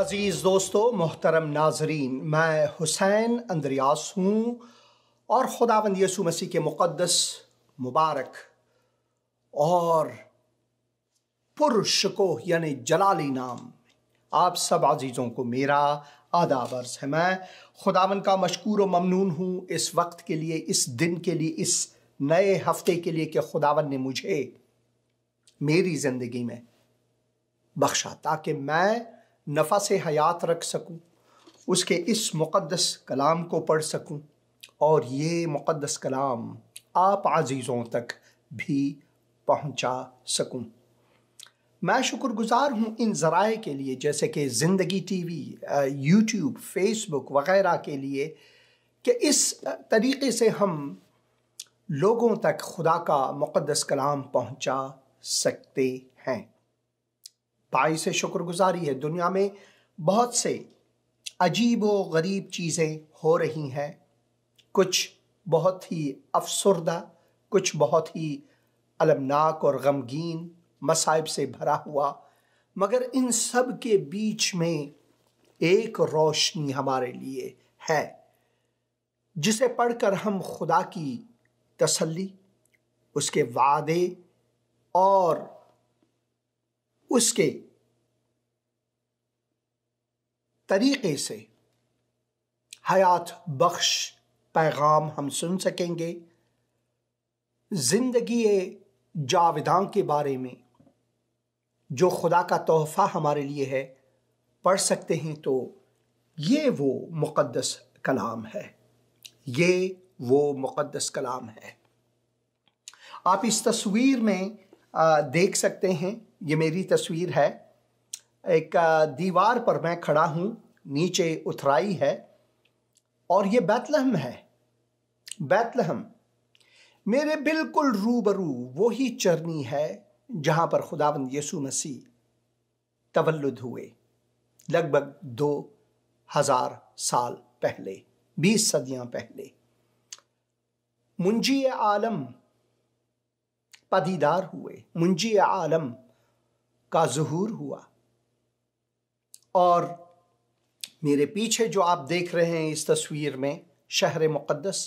अजीज़ दोस्तों, मोहतरम नाजरीन, मैं हुसैन अंद्रियास हूँ और खुदावंद यीशु मसीह के मुक़द्दस, मुबारक और पुरशको यानी जलाली नाम आप सब अजीज़ों को मेरा आदाब अर्ज़ है। मैं खुदावंद का मशकूर व ममनून हूँ इस वक्त के लिए, इस दिन के लिए, इस नए हफ्ते के लिए कि खुदावंद ने मुझे मेरी ज़िंदगी में बख्शा ताकि मैं नफ़स हयात रख सकूं, उसके इस मुक़द्दस कलाम को पढ़ सकूं और ये मुक़द्दस कलाम आप अज़ीज़ों तक भी पहुंचा सकूं। मैं शुक्रगुज़ार हूं इन ज़राए के लिए, जैसे कि ज़िंदगी टीवी, यूट्यूब, फेसबुक वग़ैरह के लिए, कि इस तरीक़े से हम लोगों तक खुदा का मुक़द्दस कलाम पहुंचा सकते हैं। पाई से शुक्रगुजारी है। दुनिया में बहुत से अजीब व गरीब चीज़ें हो रही हैं, कुछ बहुत ही अफसरदा, कुछ बहुत ही अलमनाक और गमगीन मसाइब से भरा हुआ, मगर इन सब के बीच में एक रोशनी हमारे लिए है जिसे पढ़कर हम खुदा की तसल्ली, उसके वादे और उसके तरीक़े से हयात बख्श पैगाम हम सुन सकेंगे। ज़िंदगी जाविदां के बारे में जो खुदा का तोहफ़ा हमारे लिए है पढ़ सकते हैं। तो ये वो मुक़द्दस कलाम है, ये वो मुक़द्दस कलाम है। आप इस तस्वीर में देख सकते हैं, ये मेरी तस्वीर है। एक दीवार पर मैं खड़ा हूँ, नीचे उतराई है और ये बैतलहम है। बैतलहम मेरे बिल्कुल रूबरू वही चरनी है जहाँ पर खुदावंद यीशु मसीह तवल्लुद हुए, लगभग 2000 साल पहले, 20 सदियाँ पहले। मुंजी आलम पदीदार हुए, मुंजी आलम का ज़ुहूर हुआ। और मेरे पीछे जो आप देख रहे हैं इस तस्वीर में, शहर मुक़द्दस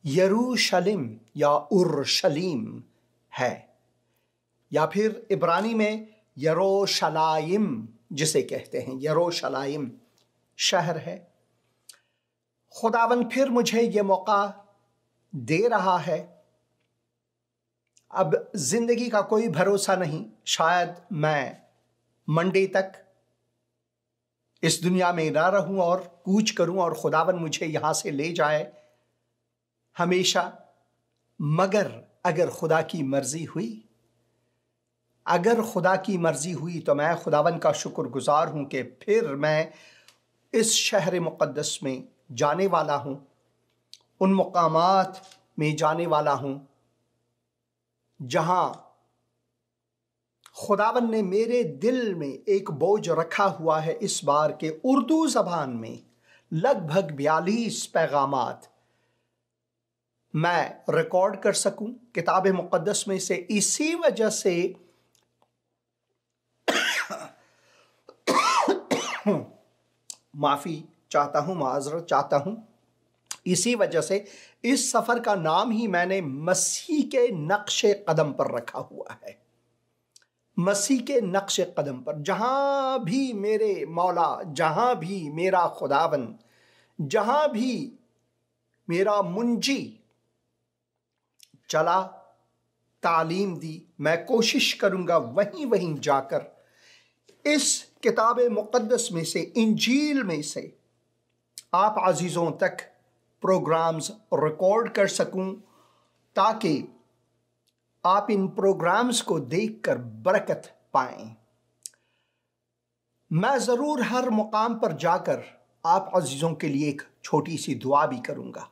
यरूशलेम या उर्शलीम है, या फिर इब्रानी में यरूशलाइम जिसे कहते हैं, यरूशलाइम शहर है। खुदावन फिर मुझे ये मौका दे रहा है। अब जिंदगी का कोई भरोसा नहीं, शायद मैं मंडे तक इस दुनिया में ना रहूं और कूच करूं और खुदावन मुझे यहां से ले जाए हमेशा। मगर अगर खुदा की मर्जी हुई, अगर खुदा की मर्जी हुई तो मैं खुदावन का शुक्रगुजार हूं कि फिर मैं इस शहर मुक़द्दस में जाने वाला हूं, उन मुकामात में जाने वाला हूं जहां खुदावन ने मेरे दिल में एक बोझ रखा हुआ है इस बार के उर्दू ज़बान में लगभग 42 पैगामात मैं रिकॉर्ड कर सकूं किताब मुक़द्दस में से। इसी वजह से माफ़ी चाहता हूं, माज़रत चाहता हूं। इसी वजह से इस सफ़र का नाम ही मैंने मसीह के नक्शे कदम पर रखा हुआ है। मसीह के नक्शे कदम पर, जहां भी मेरे मौला, जहां भी मेरा खुदावन, जहां भी मेरा मुंजी चला, तालीम दी, मैं कोशिश करूंगा वहीं वहीं जाकर इस किताब मुक़द्दस में से, इंजील में से आप अजीज़ों तक प्रोग्राम्स रिकॉर्ड कर सकूं, ताकि आप इन प्रोग्राम्स को देखकर बरकत पाएं। मैं ज़रूर हर मुकाम पर जाकर आप अजीज़ों के लिए एक छोटी सी दुआ भी करूंगा।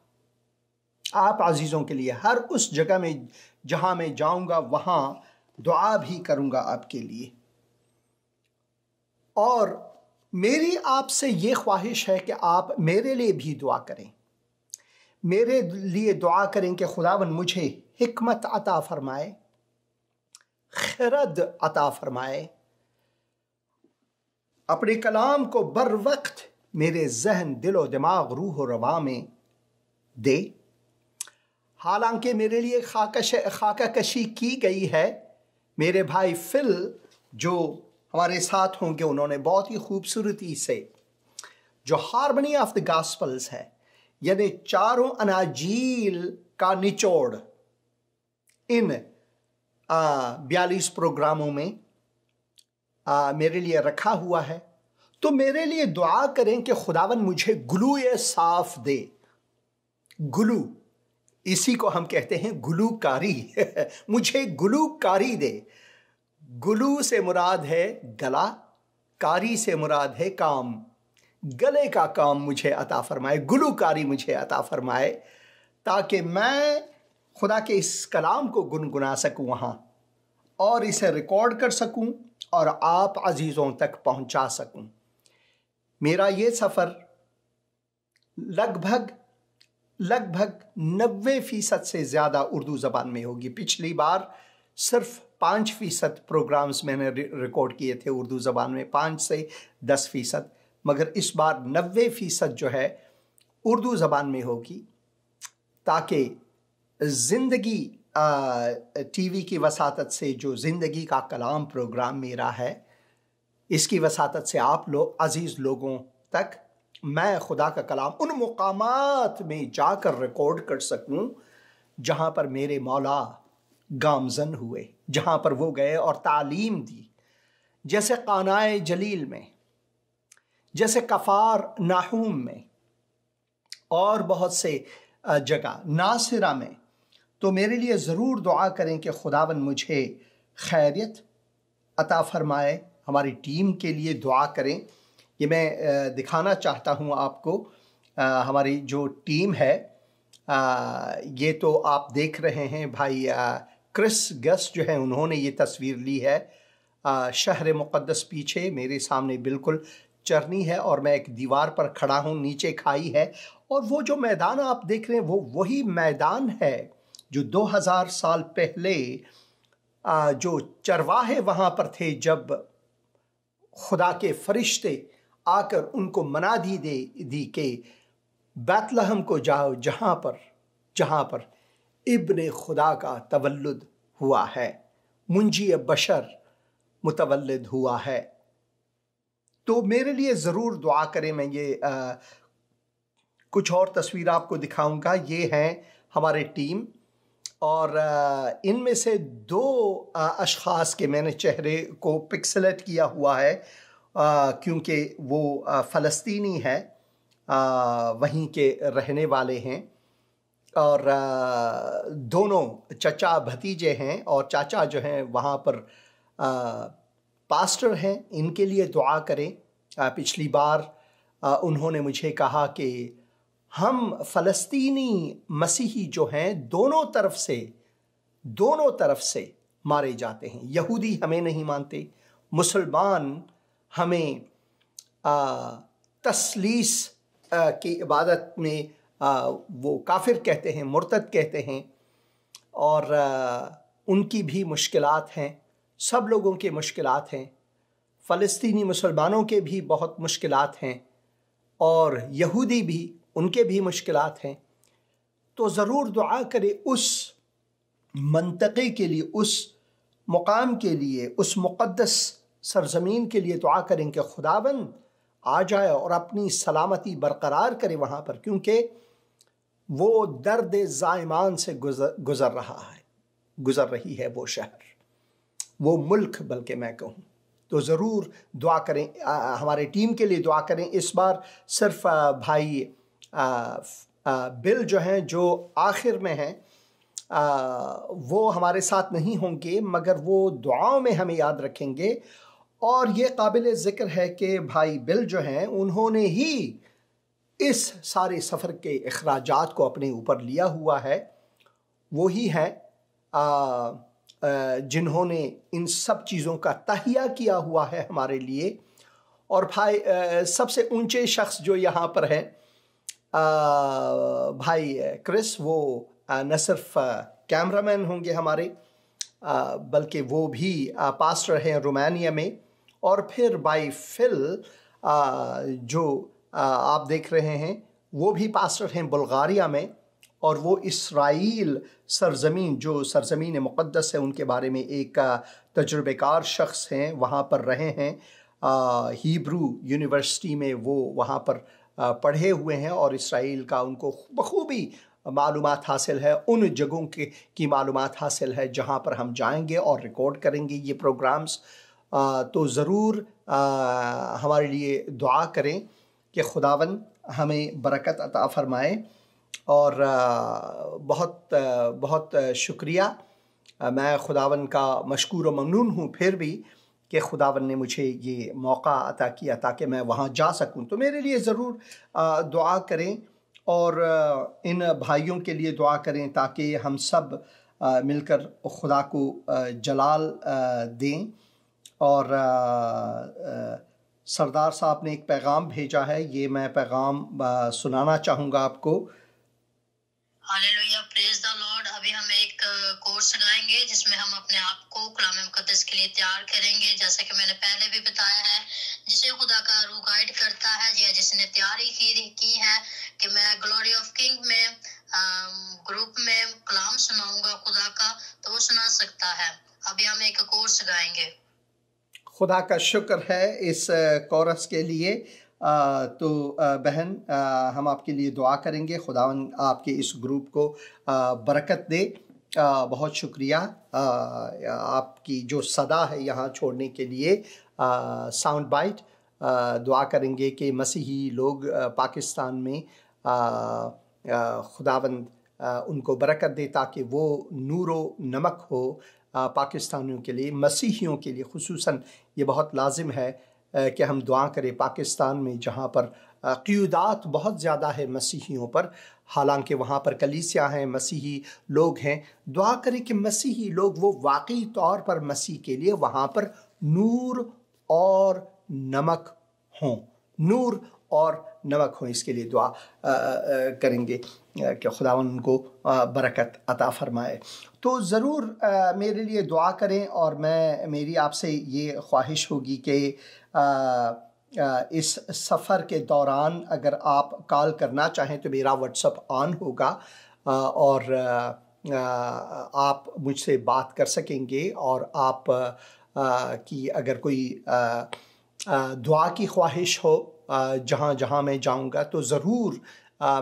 आप अजीज़ों के लिए हर उस जगह में जहां मैं जाऊंगा वहां दुआ भी करूंगा आपके लिए। और मेरी आपसे ये ख्वाहिश है कि आप मेरे लिए भी दुआ करें, मेरे लिए दुआ करें कि खुदावन मुझे हिकमत अता फरमाए, खिरद अता फरमाए, अपने कलाम को बर वक्त मेरे जहन, दिलो दिमाग, रूह और रवा में दे। हालांकि मेरे लिए खाका कशी की गई है। मेरे भाई फिल जो हमारे साथ होंगे, उन्होंने बहुत ही खूबसूरती से जो हार्मनी ऑफ द गॉस्पल्स है, यानी चारों अनाजील का निचोड़ इन 42 प्रोग्रामों में मेरे लिए रखा हुआ है। तो मेरे लिए दुआ करें कि खुदावन मुझे गुलू साफ दे। गुलू, इसी को हम कहते हैं गुलूकारी। मुझे गुलूकारी दे। गुलू से मुराद है गला, कारी से मुराद है काम। गले का काम मुझे अता फरमाए, गुलूकारी मुझे अता फरमाए, ताकि मैं खुदा के इस कलाम को गुनगुना सकूं वहाँ और इसे रिकॉर्ड कर सकूं और आप अजीज़ों तक पहुँचा सकूं। मेरा ये सफ़र लगभग 90% से ज़्यादा उर्दू ज़बान में होगी। पिछली बार सिर्फ 5% प्रोग्राम्स मैंने रिकॉर्ड किए थे उर्दू ज़बान में, 5 से 10%, मगर इस बार 90% जो है उर्दू ज़बान में होगी, ताकि ज़िंदगी टीवी की वसातत से जो ज़िंदगी का कलाम प्रोग्राम मेरा है, इसकी वसातत से आप लोग अजीज़ लोगों तक मैं खुदा का कलाम उन मुकामात में जाकर रिकॉर्ड कर सकूं जहां पर मेरे मौला गामजन हुए, जहां पर वो गए और तालीम दी, जैसे कानाए जलील में, जैसे कफ़ार नाहूम में और बहुत से जगह, नासिरा में। तो मेरे लिए ज़रूर दुआ करें कि खुदावन मुझे खैरियत अता फरमाए। हमारी टीम के लिए दुआ करें। ये मैं दिखाना चाहता हूँ आपको, हमारी जो टीम है, ये तो आप देख रहे हैं भाई क्रिस गस जो है, उन्होंने ये तस्वीर ली है। शहर मुक़द्दस पीछे मेरे सामने बिल्कुल चरनी है और मैं एक दीवार पर खड़ा हूँ, नीचे खाई है, और वो जो मैदान आप देख रहे हैं वो वही मैदान है जो 2000 साल पहले जो चरवाहे वहाँ पर थे, जब खुदा के फरिश्ते आकर उनको मनादी दी कि बैतलहम को जाओ, जहाँ पर इब्ने खुदा का तवल्लुद हुआ है, मुंजी बशर मुतवल्लिद हुआ है। तो मेरे लिए ज़रूर दुआ करें। मैं ये कुछ और तस्वीर आपको दिखाऊंगा। ये हैं हमारे टीम, और इनमें से 2 अशख़ास के मैंने चेहरे को पिक्सेलेट किया हुआ है, क्योंकि वो फ़लस्तीनी है, वहीं के रहने वाले हैं, और दोनों चचा भतीजे हैं, और चाचा जो हैं वहाँ पर पास्टर हैं। इनके लिए दुआ करें। पिछली बार उन्होंने मुझे कहा कि हम फ़लस्तीनी मसीही जो हैं दोनों तरफ से मारे जाते हैं। यहूदी हमें नहीं मानते, मुसलमान हमें तस्लीस की इबादत में वो काफिर कहते हैं, मुर्तद कहते हैं, और उनकी भी मुश्किलात हैं। सब लोगों की मुश्किलात हैं। फ़लस्तीनी मुसलमानों के भी बहुत मुश्किलात हैं, और यहूदी भी, उनके भी मुश्किलात हैं। तो ज़रूर दुआ करें उस मंतक़े के लिए, उस मुकाम के लिए, उस मुक़द्दस सरज़मीन के लिए दुआ करें कि खुदावन आ जाए और अपनी सलामती बरकरार करे वहाँ पर, क्योंकि वो दर्द ज़ाइमान से गुज़र रही है वो शहर, वो मुल्क, बल्कि मैं कहूँ। तो ज़रूर दुआ करें, हमारे टीम के लिए दुआ करें। इस बार सिर्फ भाई बिल जो हैं, जो आखिर में हैं, वो हमारे साथ नहीं होंगे, मगर वो दुआओं में हमें याद रखेंगे। और ये काबिल ज़िक्र है कि भाई बिल जो हैं, उन्होंने ही इस सारे सफ़र के अखराजात को अपने ऊपर लिया हुआ है। वो ही हैं जिन्होंने इन सब चीज़ों का तहिया किया हुआ है हमारे लिए। और भाई सबसे ऊंचे शख्स जो यहाँ पर हैं, भाई क्रिस, वो न सिर्फ कैमरामैन होंगे हमारे, बल्कि वो भी पास्टर हैं रोमानिया में, और फिर बाई फिल जो आप देख रहे हैं वो भी पास्टर हैं बुल्गारिया में, और वो इसराइल सरजमीन जो सरजमीन मुक़द्दस है उनके बारे में एक तजुर्बेकार शख्स हैं, वहाँ पर रहे हैं। हिब्रू यूनिवर्सिटी में वो वहाँ पर पढ़े हुए हैं और इसराइल का उनको बखूबी मालूमात हासिल है, उन जगहों की मालूमात हासिल है जहाँ पर हम जाएंगे और रिकॉर्ड करेंगे ये प्रोग्राम्स। तो ज़रूर हमारे लिए दुआ करें कि खुदावन हमें बरकत अता फ़रमाए। और बहुत बहुत शुक्रिया, मैं खुदावन का मशकूर व ममनून हूँ फिर भी कि खुदावन ने मुझे ये मौका अता किया ताकि मैं वहाँ जा सकूँ। तो मेरे लिए ज़रूर दुआ करें और इन भाइयों के लिए दुआ करें ताकि हम सब मिलकर खुदा को जलाल दें। और सरदार साहब ने एक पैगाम भेजा है, ये मैं पैगाम सुनाना चाहूँगा आपको। Hallelujah, praise the Lord. अभी हम एक कोर्स गाएंगे जिसमें हम अपने आप को कलाम मुकद्दस के लिए तैयार करेंगे, जैसा कि मैंने पहले भी बताया है, जिसे खुदा का रूह गाइड करता है या जिसने तैयारी की है कि मैं ग्लोरी ऑफ किंग में ग्रुप में कलाम सुनाऊंगा खुदा का, तो वो सुना सकता है। अभी हम एक कोर्स गाएंगे। खुदा का शुक्र है इस कोरस के लिए। तो बहन, हम आपके लिए दुआ करेंगे, खुदावन आपके इस ग्रुप को बरकत दे। बहुत शुक्रिया आपकी जो सदा है यहाँ छोड़ने के लिए। साउंड बाइट दुआ करेंगे कि मसीही लोग पाकिस्तान में खुदावंद उनको बरकत दे ताकि वो नूरो नमक हो पाकिस्तानियों के लिए, मसीहियों के लिए खुसूसन। ये बहुत लाजिम है कि हम दुआ करें पाकिस्तान में जहाँ पर क़ियादत बहुत ज़्यादा है मसीहियों पर, हालांकि वहाँ पर कलीसिया हैं, मसीही लोग हैं। दुआ करें कि मसीही लोग वो वाकई तौर पर मसीह के लिए वहाँ पर नूर और नमक हों, नूर और नमक हो। इसके लिए दुआ करेंगे कि खुदावन उनको बरकत अता फ़रमाए। तो ज़रूर मेरे लिए दुआ करें। और मेरी आपसे ये ख्वाहिश होगी कि इस सफ़र के दौरान अगर आप कॉल करना चाहें तो मेरा व्हाट्सएप ऑन होगा और आप मुझसे बात कर सकेंगे। और आप की अगर कोई दुआ की ख्वाहिश हो जहाँ जहाँ मैं जाऊँगा तो ज़रूर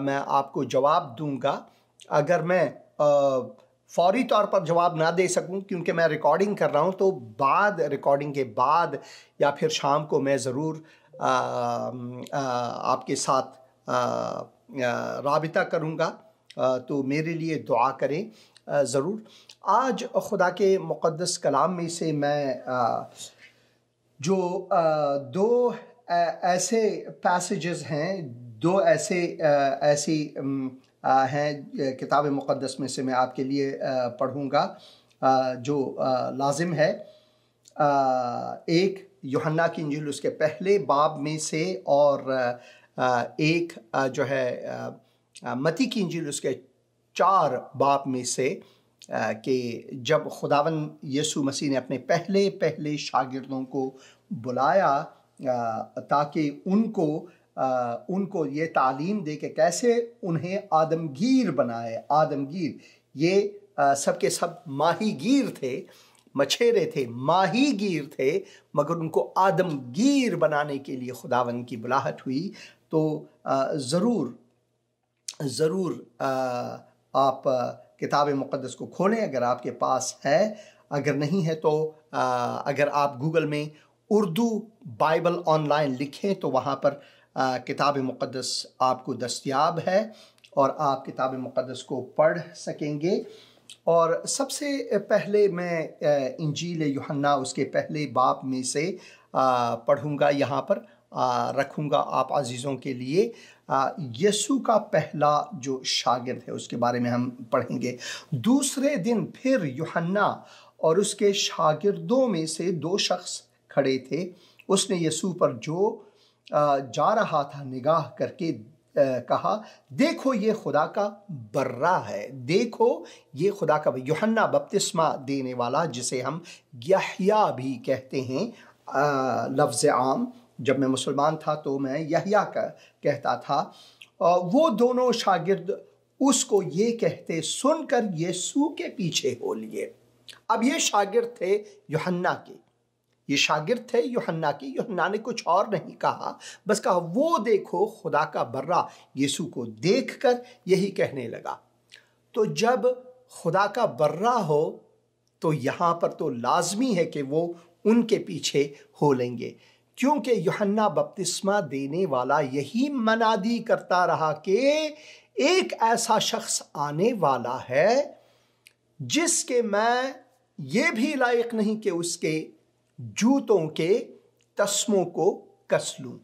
मैं आपको जवाब दूँगा। अगर मैं फौरी तौर पर जवाब ना दे सकूं क्योंकि मैं रिकॉर्डिंग कर रहा हूं, तो बाद रिकॉर्डिंग के बाद या फिर शाम को मैं ज़रूर आपके साथ राबिता करूँगा। तो मेरे लिए दुआ करें ज़रूर। आज खुदा के मुक़द्दस कलाम में से मैं जो दो ऐसे पैसेजेस हैं, दो ऐसी हैं किताब मुक़द्दस में से मैं आपके लिए पढ़ूँगा जो लाजिम है। एक यूहन्ना की इंजील उसके पहले बाब में से, और एक जो है मत्ती की इंजील उसके 4 बाब में से, कि जब खुदावन यीशु मसीह ने अपने पहले शागिर्दों को बुलाया ताकि उनको ये तालीम दे कि कैसे उन्हें आदमगीर बनाए। आदमगीर ये सबके सब माहीगीर थे, मछेरे थे, माहीगीर थे, मगर उनको आदमगीर बनाने के लिए खुदावन की बुलाहट हुई। तो ज़रूर आप किताब मुक़द्दस को खोलें अगर आपके पास है। अगर नहीं है तो अगर आप गूगल में उर्दू बाइबल ऑनलाइन लिखें तो वहाँ पर किताब मुक़द्दस आपको दस्तयाब है और आप किताब मुक़द्दस को पढ़ सकेंगे। और सबसे पहले मैं इंजील यूहन्ना उसके पहले बाब में से पढ़ूँगा, यहाँ पर रखूँगा आप अजीज़ों के लिए। यीशु का पहला जो शागिर्द है उसके बारे में हम पढ़ेंगे। दूसरे दिन फिर यूहन्ना और उसके शागिर्दों में से 2 शख्स खड़े थे। उसने यीशु पर जो जा रहा था निगाह करके कहा, देखो ये खुदा का बर्रा है, देखो ये खुदा का। यूहन्ना बपतिस्मा देने वाला जिसे हम यहया भी कहते हैं, लफ्ज़ आम, जब मैं मुसलमान था तो मैं यहया का कहता था। वो दोनों शागिर्द उसको ये कहते सुनकर यीशु के पीछे हो लिए। अब ये शागिर्द थे यूहन्ना के, ये शागिर्द थे यूहन्ना के। यूहन्ना ने कुछ और नहीं कहा, बस कहा वो देखो खुदा का बर्रा। यीशु को देखकर यही कहने लगा। तो जब खुदा का बर्रा हो तो यहाँ पर तो लाजमी है कि वो उनके पीछे हो लेंगे, क्योंकि यूहन्ना बपतिस्मा देने वाला यही मनादी करता रहा कि एक ऐसा शख्स आने वाला है जिसके मैं ये भी लायक नहीं कि उसके जूतों के तस्मों को कस लूं।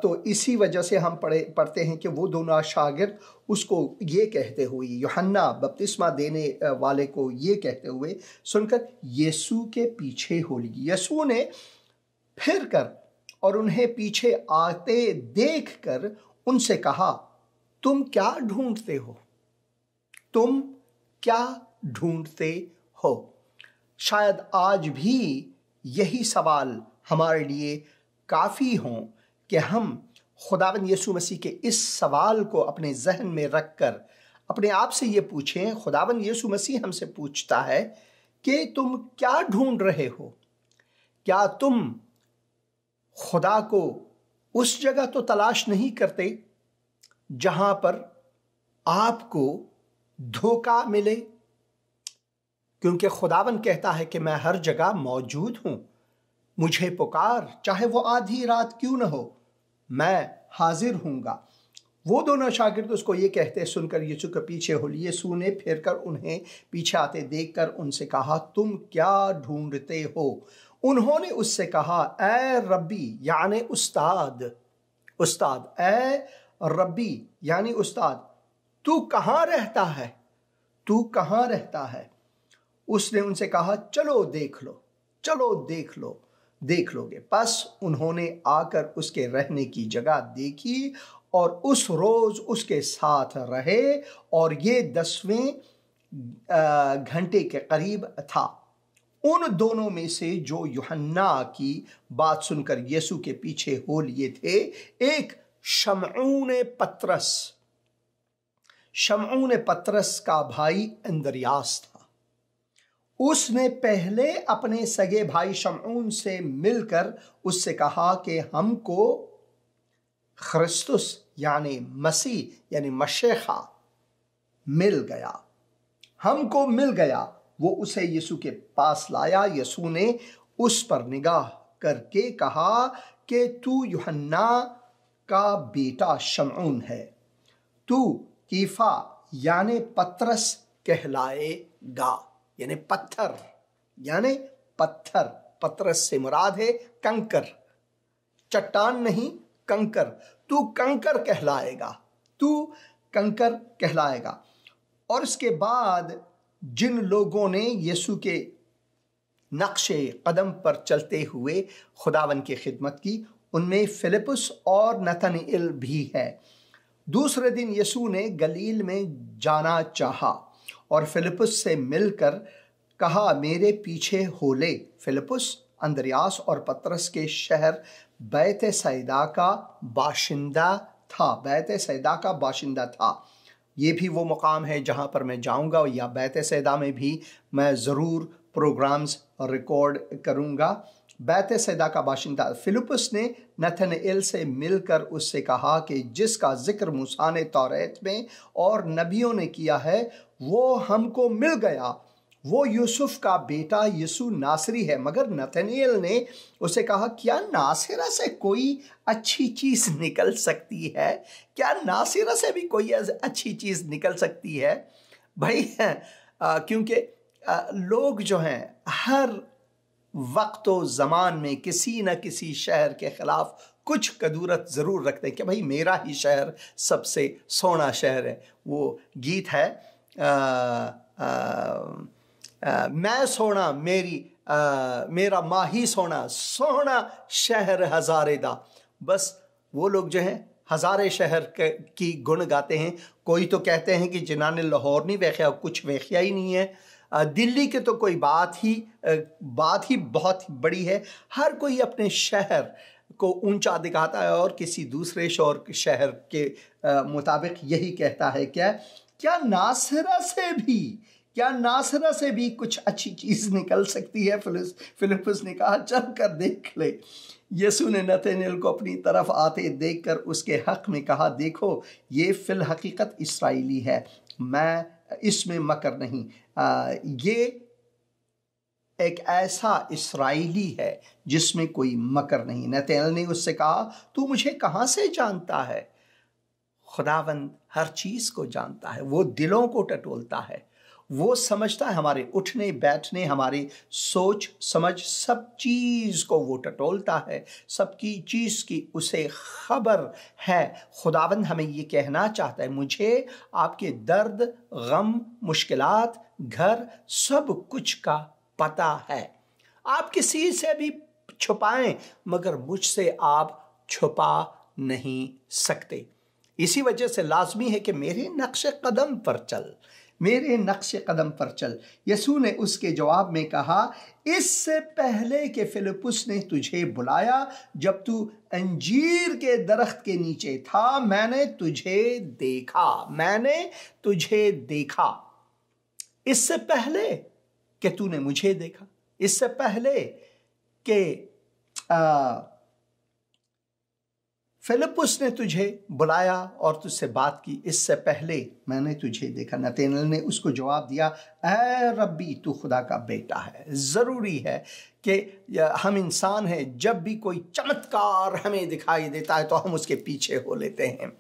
तो इसी वजह से हम पढ़ते हैं कि वो दोनों शागिर्द उसको ये कहते हुए, यूहन्ना बपतिस्मा देने वाले को ये कहते हुए सुनकर यीशु के पीछे हो ली। यीशु ने फिर कर और उन्हें पीछे आते देखकर उनसे कहा, तुम क्या ढूंढते हो? तुम क्या ढूंढते हो? शायद आज भी यही सवाल हमारे लिए काफ़ी हों कि हम खुदावंद यीशु मसीह के इस सवाल को अपने जहन में रखकर अपने आप से ये पूछें। खुदावंद यीशु मसीह हमसे पूछता है कि तुम क्या ढूंढ रहे हो? क्या तुम खुदा को उस जगह तो तलाश नहीं करते जहां पर आपको धोखा मिले? क्योंकि खुदावन कहता है कि मैं हर जगह मौजूद हूं, मुझे पुकार, चाहे वो आधी रात क्यों न हो, मैं हाजिर हूंगा। वो दोनों शागिर्द उसको ये कहते सुनकर यीशु के पीछे हो लिए। यीशु ने फिर कर उन्हें पीछे आते देखकर उनसे कहा, तुम क्या ढूंढते हो? उन्होंने उससे कहा, ए रब्बी यानी उस्ताद, उस्ताद, ए रब्बी यानी उस्ताद, तू कहाँ रहता है? तू कहाँ रहता है? उसने उनसे कहा, चलो देख लो, चलो देख लो, देख लोगे। बस उन्होंने आकर उसके रहने की जगह देखी और उस रोज उसके साथ रहे, और ये 10वें घंटे के करीब था। उन दोनों में से जो यूहन्ना की बात सुनकर यीशु के पीछे हो लिए थे, एक शमऊन पतरस का भाई अंद्रियास था। उसने पहले अपने सगे भाई शमऊन से मिलकर उससे कहा कि हमको ख्रिस्तुस यानी मसीह यानी मशीहा मिल गया, हमको मिल गया। वो उसे यीशु के पास लाया। यीशु ने उस पर निगाह करके कहा कि तू यूहन्ना का बेटा शमऊन है, तू कीफा यानी पतरस कहलाएगा, यानी पत्थर, यानी पत्थर। पतरस से मुराद है कंकर, चट्टान नहीं, कंकर। तू कंकर कहलाएगा, तू कंकर कहलाएगा। और इसके बाद जिन लोगों ने यीशु के नक्शे कदम पर चलते हुए खुदावन की खिदमत की, उनमें फिलिपुस और नतनएल भी है। दूसरे दिन यीशु ने गलील में जाना चाहा और फिलिपुस से मिलकर कहा, मेरे पीछे हो ले। फिलिपुस अंद्रियास और पतरस के शहर बैतसैदा का बाशिंदा था, बैतसैदा का बाशिंदा था। ये भी वो मुकाम है जहाँ पर मैं जाऊँगा, या बैतसैदा में भी मैं ज़रूर प्रोग्राम्स रिकॉर्ड करूँगा। बैतसैदा का बाशिंदा फिलिपुस ने नतनएल से मिलकर उससे कहा कि जिसका जिक्र मूसा ने तौरात में और नबियों ने किया है वो हमको मिल गया, वो यूसुफ का बेटा यीशु नासरी है। मगर नतनएल ने उसे कहा, क्या नासिरा से कोई अच्छी चीज़ निकल सकती है? क्या नासिरा से भी कोई अच्छी चीज़ निकल सकती है? भाई क्योंकि लोग जो हैं हर वक्त व ज़मान में किसी न किसी शहर के ख़िलाफ़ कुछ कदूरत ज़रूर रखते हैं कि भाई मेरा ही शहर सबसे सोना शहर है। वो गीत है, मैं सोना मेरा माही सोना, सोना शहर हज़ारे दा। बस वो लोग जो हैं हज़ारे शहर की गुण गाते हैं। कोई तो कहते हैं कि जिन्होंने लाहौर नहीं वेख्या कुछ वेख्या ही नहीं है। दिल्ली की तो कोई बात ही बहुत बड़ी है। हर कोई अपने शहर को ऊंचा दिखाता है और किसी दूसरे शहर के मुताबिक यही कहता है। क्या नासरा से भी कुछ अच्छी चीज निकल सकती है? फिलिप्पुस ने कहा चल कर देख ले। यीशु ने नतनएल को अपनी तरफ आते देखकर उसके हक में कहा, देखो ये फिल हकीकत इस्राएली है, मैं इसमें मकर नहीं। ये एक ऐसा इस्राएली है जिसमें कोई मकर नहीं। नतनएल ने उससे कहा, तू मुझे कहां से जानता है? खुदावंद हर चीज को जानता है, वो दिलों को टटोलता है, वो समझता है हमारे उठने बैठने, हमारी सोच समझ, सब चीज को वो टटोलता है, सबकी चीज की उसे खबर है। खुदावंद हमें ये कहना चाहता है, मुझे आपके दर्द, गम, मुश्किलात, घर, सब कुछ का पता है। आप किसी से भी छुपाएं मगर मुझसे आप छुपा नहीं सकते। इसी वजह से लाजमी है कि मेरे नक्शे कदम पर चल। यीशु ने उसके जवाब में कहा, इससे पहले कि फिलिप्पुस ने तुझे बुलाया, जब तू अंजीर के दरख्त के नीचे था, मैंने तुझे देखा। इससे पहले कि तूने मुझे देखा, इससे पहले कि फिलिप्पुस ने तुझे बुलाया और तुझसे बात की, इससे पहले मैंने तुझे देखा। नतनएल ने उसको जवाब दिया, ऐ रब्बी, तू खुदा का बेटा है। ज़रूरी है कि हम इंसान हैं, जब भी कोई चमत्कार हमें दिखाई देता है तो हम उसके पीछे हो लेते हैं।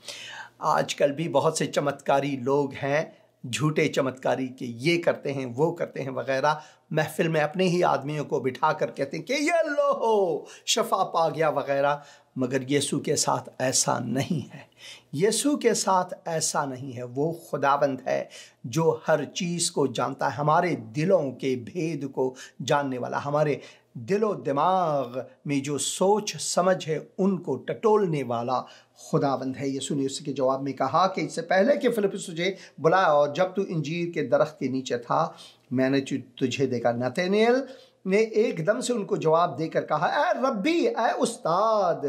आजकल भी बहुत से चमत्कारी लोग हैं, झूठे चमत्कारी के, ये करते हैं वो करते हैं वगैरह। महफिल में अपने ही आदमियों को बिठा कर कहते हैं कि ये लो शफा पा गया वगैरह, मगर यीशु के साथ ऐसा नहीं है। यीशु के साथ ऐसा नहीं है। वो खुदावंद है जो हर चीज़ को जानता है, हमारे दिलों के भेद को जानने वाला, हमारे दिलो दिमाग में जो सोच समझ है उनको टटोलने वाला खुदावंद है। यीशु ने उसके जवाब में कहा कि इससे पहले कि फिलिप्पुस तुझे बुलाया और जब तू इंजीर के दरख्त के नीचे था, मैंने तुझे देखा। नतनएल ने एकदम से उनको जवाब देकर कहा, ऐ रब्बी, ऐ उस्ताद,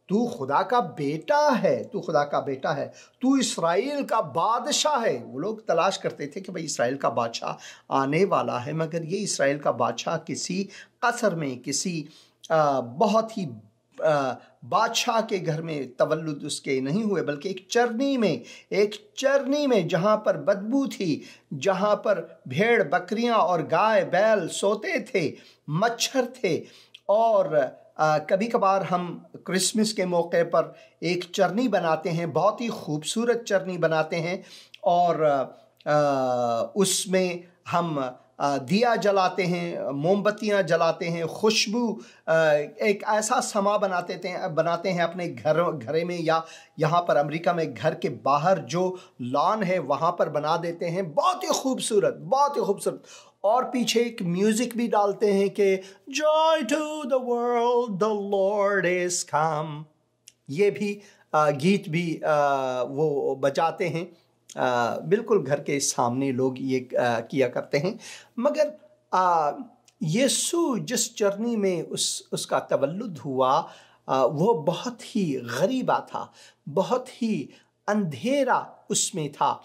तू खुदा का बेटा है, तू इस्राएल का बादशाह है। वो लोग तलाश करते थे कि भाई इस्राएल का बादशाह आने वाला है, मगर ये इस्राएल का बादशाह किसी कसर में, किसी बहुत ही बादशाह के घर में तवल्लुद उसके नहीं हुए, बल्कि एक चरनी में जहाँ पर बदबू थी, जहाँ पर भेड़ बकरियाँ और गाय बैल सोते थे, मच्छर थे। और कभी कभार हम क्रिसमस के मौके पर एक चरनी बनाते हैं, बहुत ही खूबसूरत चरनी बनाते हैं, और उसमें हम दिया जलाते हैं, मोमबत्तियां जलाते हैं, खुशबू, एक ऐसा समा बनाते हैं अपने घरे में, या यहाँ पर अमेरिका में घर के बाहर जो लॉन है वहाँ पर बना देते हैं, बहुत ही खूबसूरत। और पीछे एक म्यूजिक भी डालते हैं कि joy to the world, the lord is come. ये भी गीत भी वो बजाते हैं। बिल्कुल घर के सामने लोग ये किया करते हैं। मगर यीशु जिस चरनी में उसका तवल्लुद हुआ, वो बहुत ही गरीबा था, बहुत ही अंधेरा उसमें था।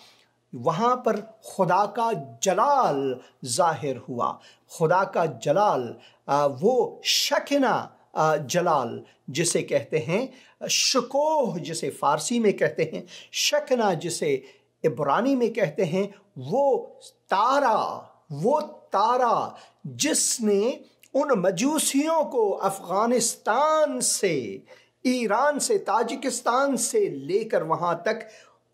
वहाँ पर खुदा का जलाल जाहिर हुआ, खुदा का जलाल, वो शकीना जलाल जिसे कहते हैं, शकोह जिसे फारसी में कहते हैं, शकीना जिसे इब्रानी में कहते हैं, वो तारा जिसने उन मजूसियों को अफगानिस्तान से, ईरान से, ताजिकिस्तान से लेकर वहाँ तक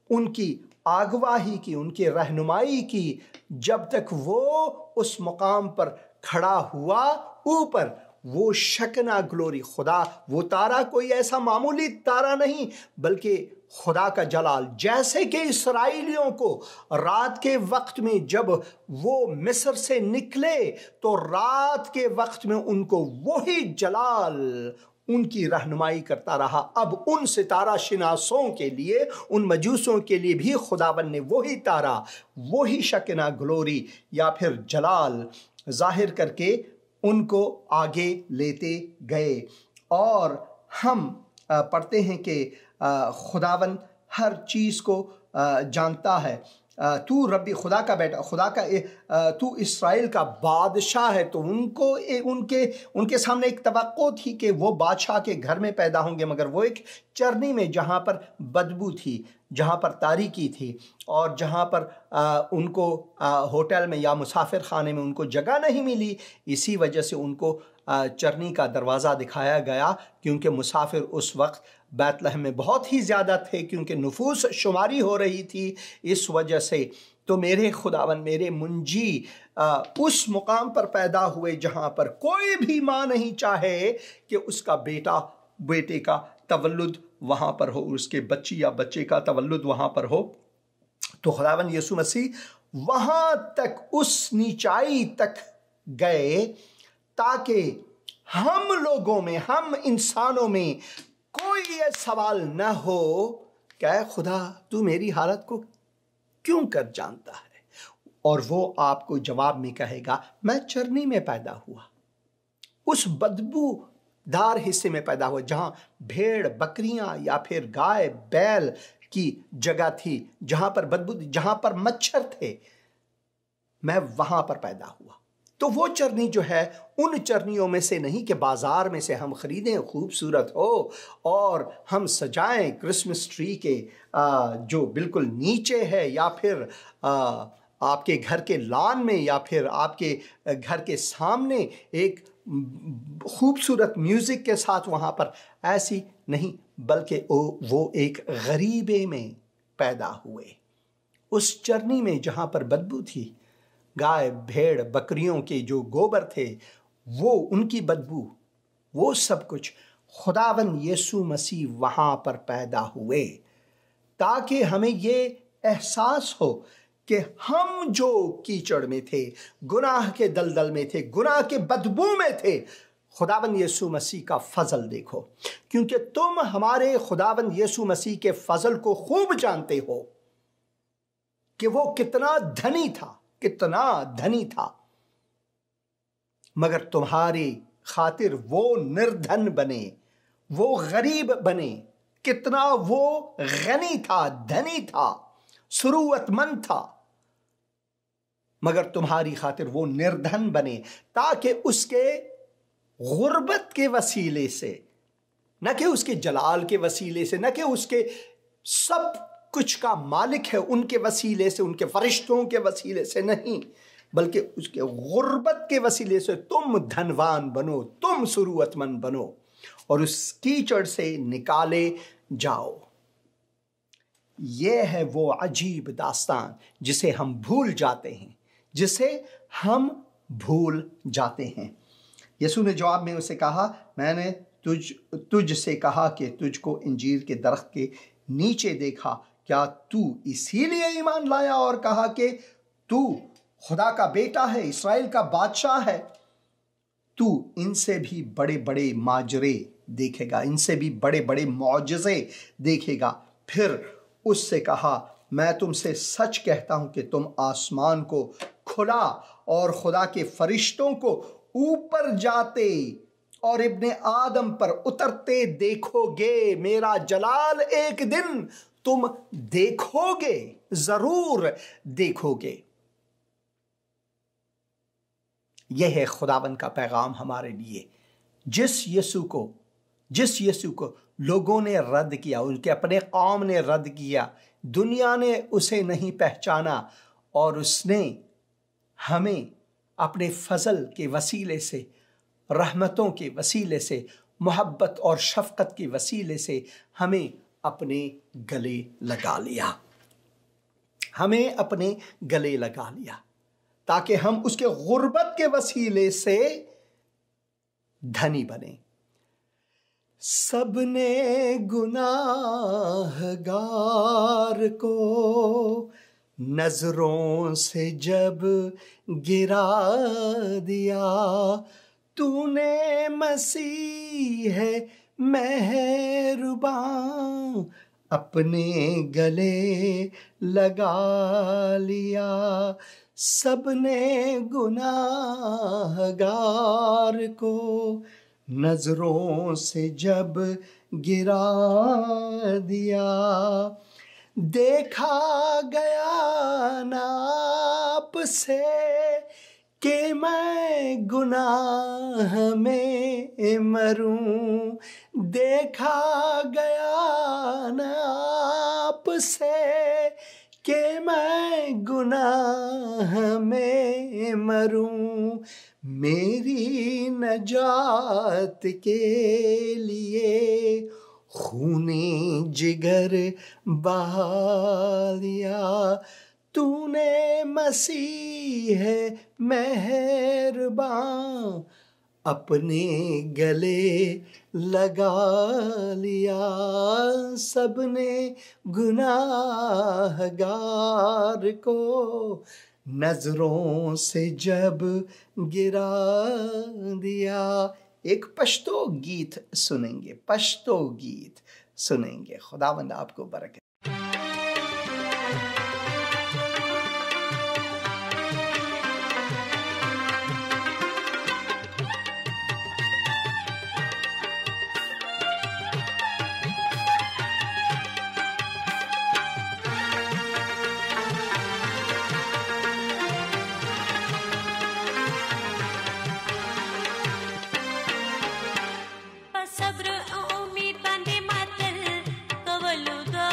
उनकी आगवाही की, उनकी रहनुमाई की, जब तक वो उस मुकाम पर खड़ा हुआ ऊपर, वो शकीना ग्लोरी, खुदा, वो तारा कोई ऐसा मामूली तारा नहीं, बल्कि खुदा का जलाल। जैसे कि इस्राएलियों को रात के वक्त में जब वो मिस्र से निकले तो रात के वक्त में उनको वही जलाल उनकी रहनुमाई करता रहा। अब उन सितारा शिनासों के लिए, उन मजूसों के लिए भी खुदावन ने वही तारा, वही शकीना ग्लोरी या फिर जलाल जाहिर करके उनको आगे लेते गए। और हम पढ़ते हैं कि खुदावन हर चीज़ को जानता है। तू रब्बी खुदा का बेटा, खुदा का तू इस्राएल का बादशाह है। तो उनके सामने एक तवक्को थी कि वो बादशाह के घर में पैदा होंगे, मगर वो एक चरनी में जहाँ पर बदबू थी, जहाँ पर तारीकी थी और जहाँ पर उनको होटल में या मुसाफिर खाने में उनको जगह नहीं मिली, इसी वजह से उनको चरनी का दरवाज़ा दिखाया गया, क्योंकि मुसाफिर उस वक्त बैतलहम में बहुत ही ज़्यादा थे, क्योंकि नफूस शुमारी हो रही थी। इस वजह से तो मेरे खुदावन, मेरे मुंजी उस मुकाम पर पैदा हुए जहाँ पर कोई भी माँ नहीं चाहे कि उसका बेटे का तवल्लुद वहाँ पर हो, उसके बच्ची या बच्चे का तवल्लुद वहाँ पर हो। तो खुदावन यीशु मसीह वहाँ तक, उस नीचाई तक गए ताकि हम लोगों में, हम इंसानों में कोई ये सवाल न हो कि खुदा तू मेरी हालत को क्यों कर जानता है। और वो आपको जवाब में कहेगा, मैं चरनी में पैदा हुआ, उस बदबूदार हिस्से में पैदा हुआ जहां भेड़ बकरियां या फिर गाय बैल की जगह थी, जहां पर बदबू, जहां पर मच्छर थे, मैं वहां पर पैदा हुआ। तो वो चरनी जो है, उन चरनियों में से नहीं कि बाजार में से हम खरीदें, खूबसूरत हो और हम सजाएं क्रिसमस ट्री के जो बिल्कुल नीचे है, या फिर आपके घर के लॉन में, या फिर आपके घर के सामने एक खूबसूरत म्यूज़िक के साथ वहाँ पर, ऐसी नहीं, बल्कि वो एक गरीबे में पैदा हुए, उस चरनी में जहाँ पर बदबू थी। गाय भेड़ बकरियों के जो गोबर थे, वो उनकी बदबू, वो सब कुछ, खुदावन यीशु मसीह वहाँ पर पैदा हुए ताकि हमें ये एहसास हो कि हम जो कीचड़ में थे, गुनाह के दलदल में थे, गुनाह के बदबू में थे, खुदावन यीशु मसीह का फजल देखो, क्योंकि तुम हमारे खुदावन यीशु मसीह के फजल को खूब जानते हो कि वो कितना धनी था, कितना धनी था, मगर तुम्हारी खातिर वो निर्धन बने, वो गरीब बने। कितना वो गनी था, धनी था, सुरूवतमंद था, मगर तुम्हारी खातिर वो निर्धन बने, ताकि उसके गुर्बत के वसीले से, न कि उसके जलाल के वसीले से, न कि उसके सब कुछ का मालिक है उनके वसीले से, उनके फरिश्तों के वसीले से नहीं, बल्कि उसके गुर्बत के वसीले से तुम धनवान बनो, तुम सुरूवतमंद बनो और उस कीचड़ से निकाले जाओ। यह है वो अजीब दास्तान जिसे हम भूल जाते हैं, जिसे हम भूल जाते हैं। यीशु ने जवाब में उसे कहा, मैंने तुझ से कहा कि तुझको इंजीर के दरख्त के नीचे देखा, क्या तू इसीलिए ईमान लाया और कहा कि तू खुदा का बेटा है, इस्राएल का बादशाह है? तू इनसे भी बड़े बड़े माजरे देखेगा, इनसे भी बड़े बड़े मौजज़े देखेगा। फिर उससे कहा, मैं तुमसे सच कहता हूं कि तुम आसमान को खुला और खुदा के फरिश्तों को ऊपर जाते और इब्ने आदम पर उतरते देखोगे। मेरा जलाल एक दिन तुम देखोगे, जरूर देखोगे। यह है खुदावन का पैगाम हमारे लिए। जिस यीशु को लोगों ने रद्द किया, उनके अपने कौम ने रद्द किया, दुनिया ने उसे नहीं पहचाना, और उसने हमें अपने फजल के वसीले से, रहमतों के वसीले से, मोहब्बत और शफकत के वसीले से हमें अपने गले लगा लिया, हमें अपने गले लगा लिया, ताकि हम उसके गुर्बत के वसीले से धनी बने। सबने गुनाहगार को नजरों से जब गिरा दिया, तूने मसीह है मेहरबान अपने गले लगा लिया। सबने गुनाहगार को नजरों से जब गिरा दिया, देखा गया नाप से कि मैं गुनाह में मरूं, देखा गया नाप से कि मैं गुनाह में मरूं। मेरी नजात के लिए खूनी जिगर बहा दिया। तूने मसीह है मेहरबान अपने गले लगा लिया। सबने गुनाहगार को नजरों से जब गिरा दिया। एक पश्तो गीत सुनेंगे, पश्तो गीत सुनेंगे। खुदावंद आपको बरकत। सब्र उम्मीद बांधे मातल कवलु दो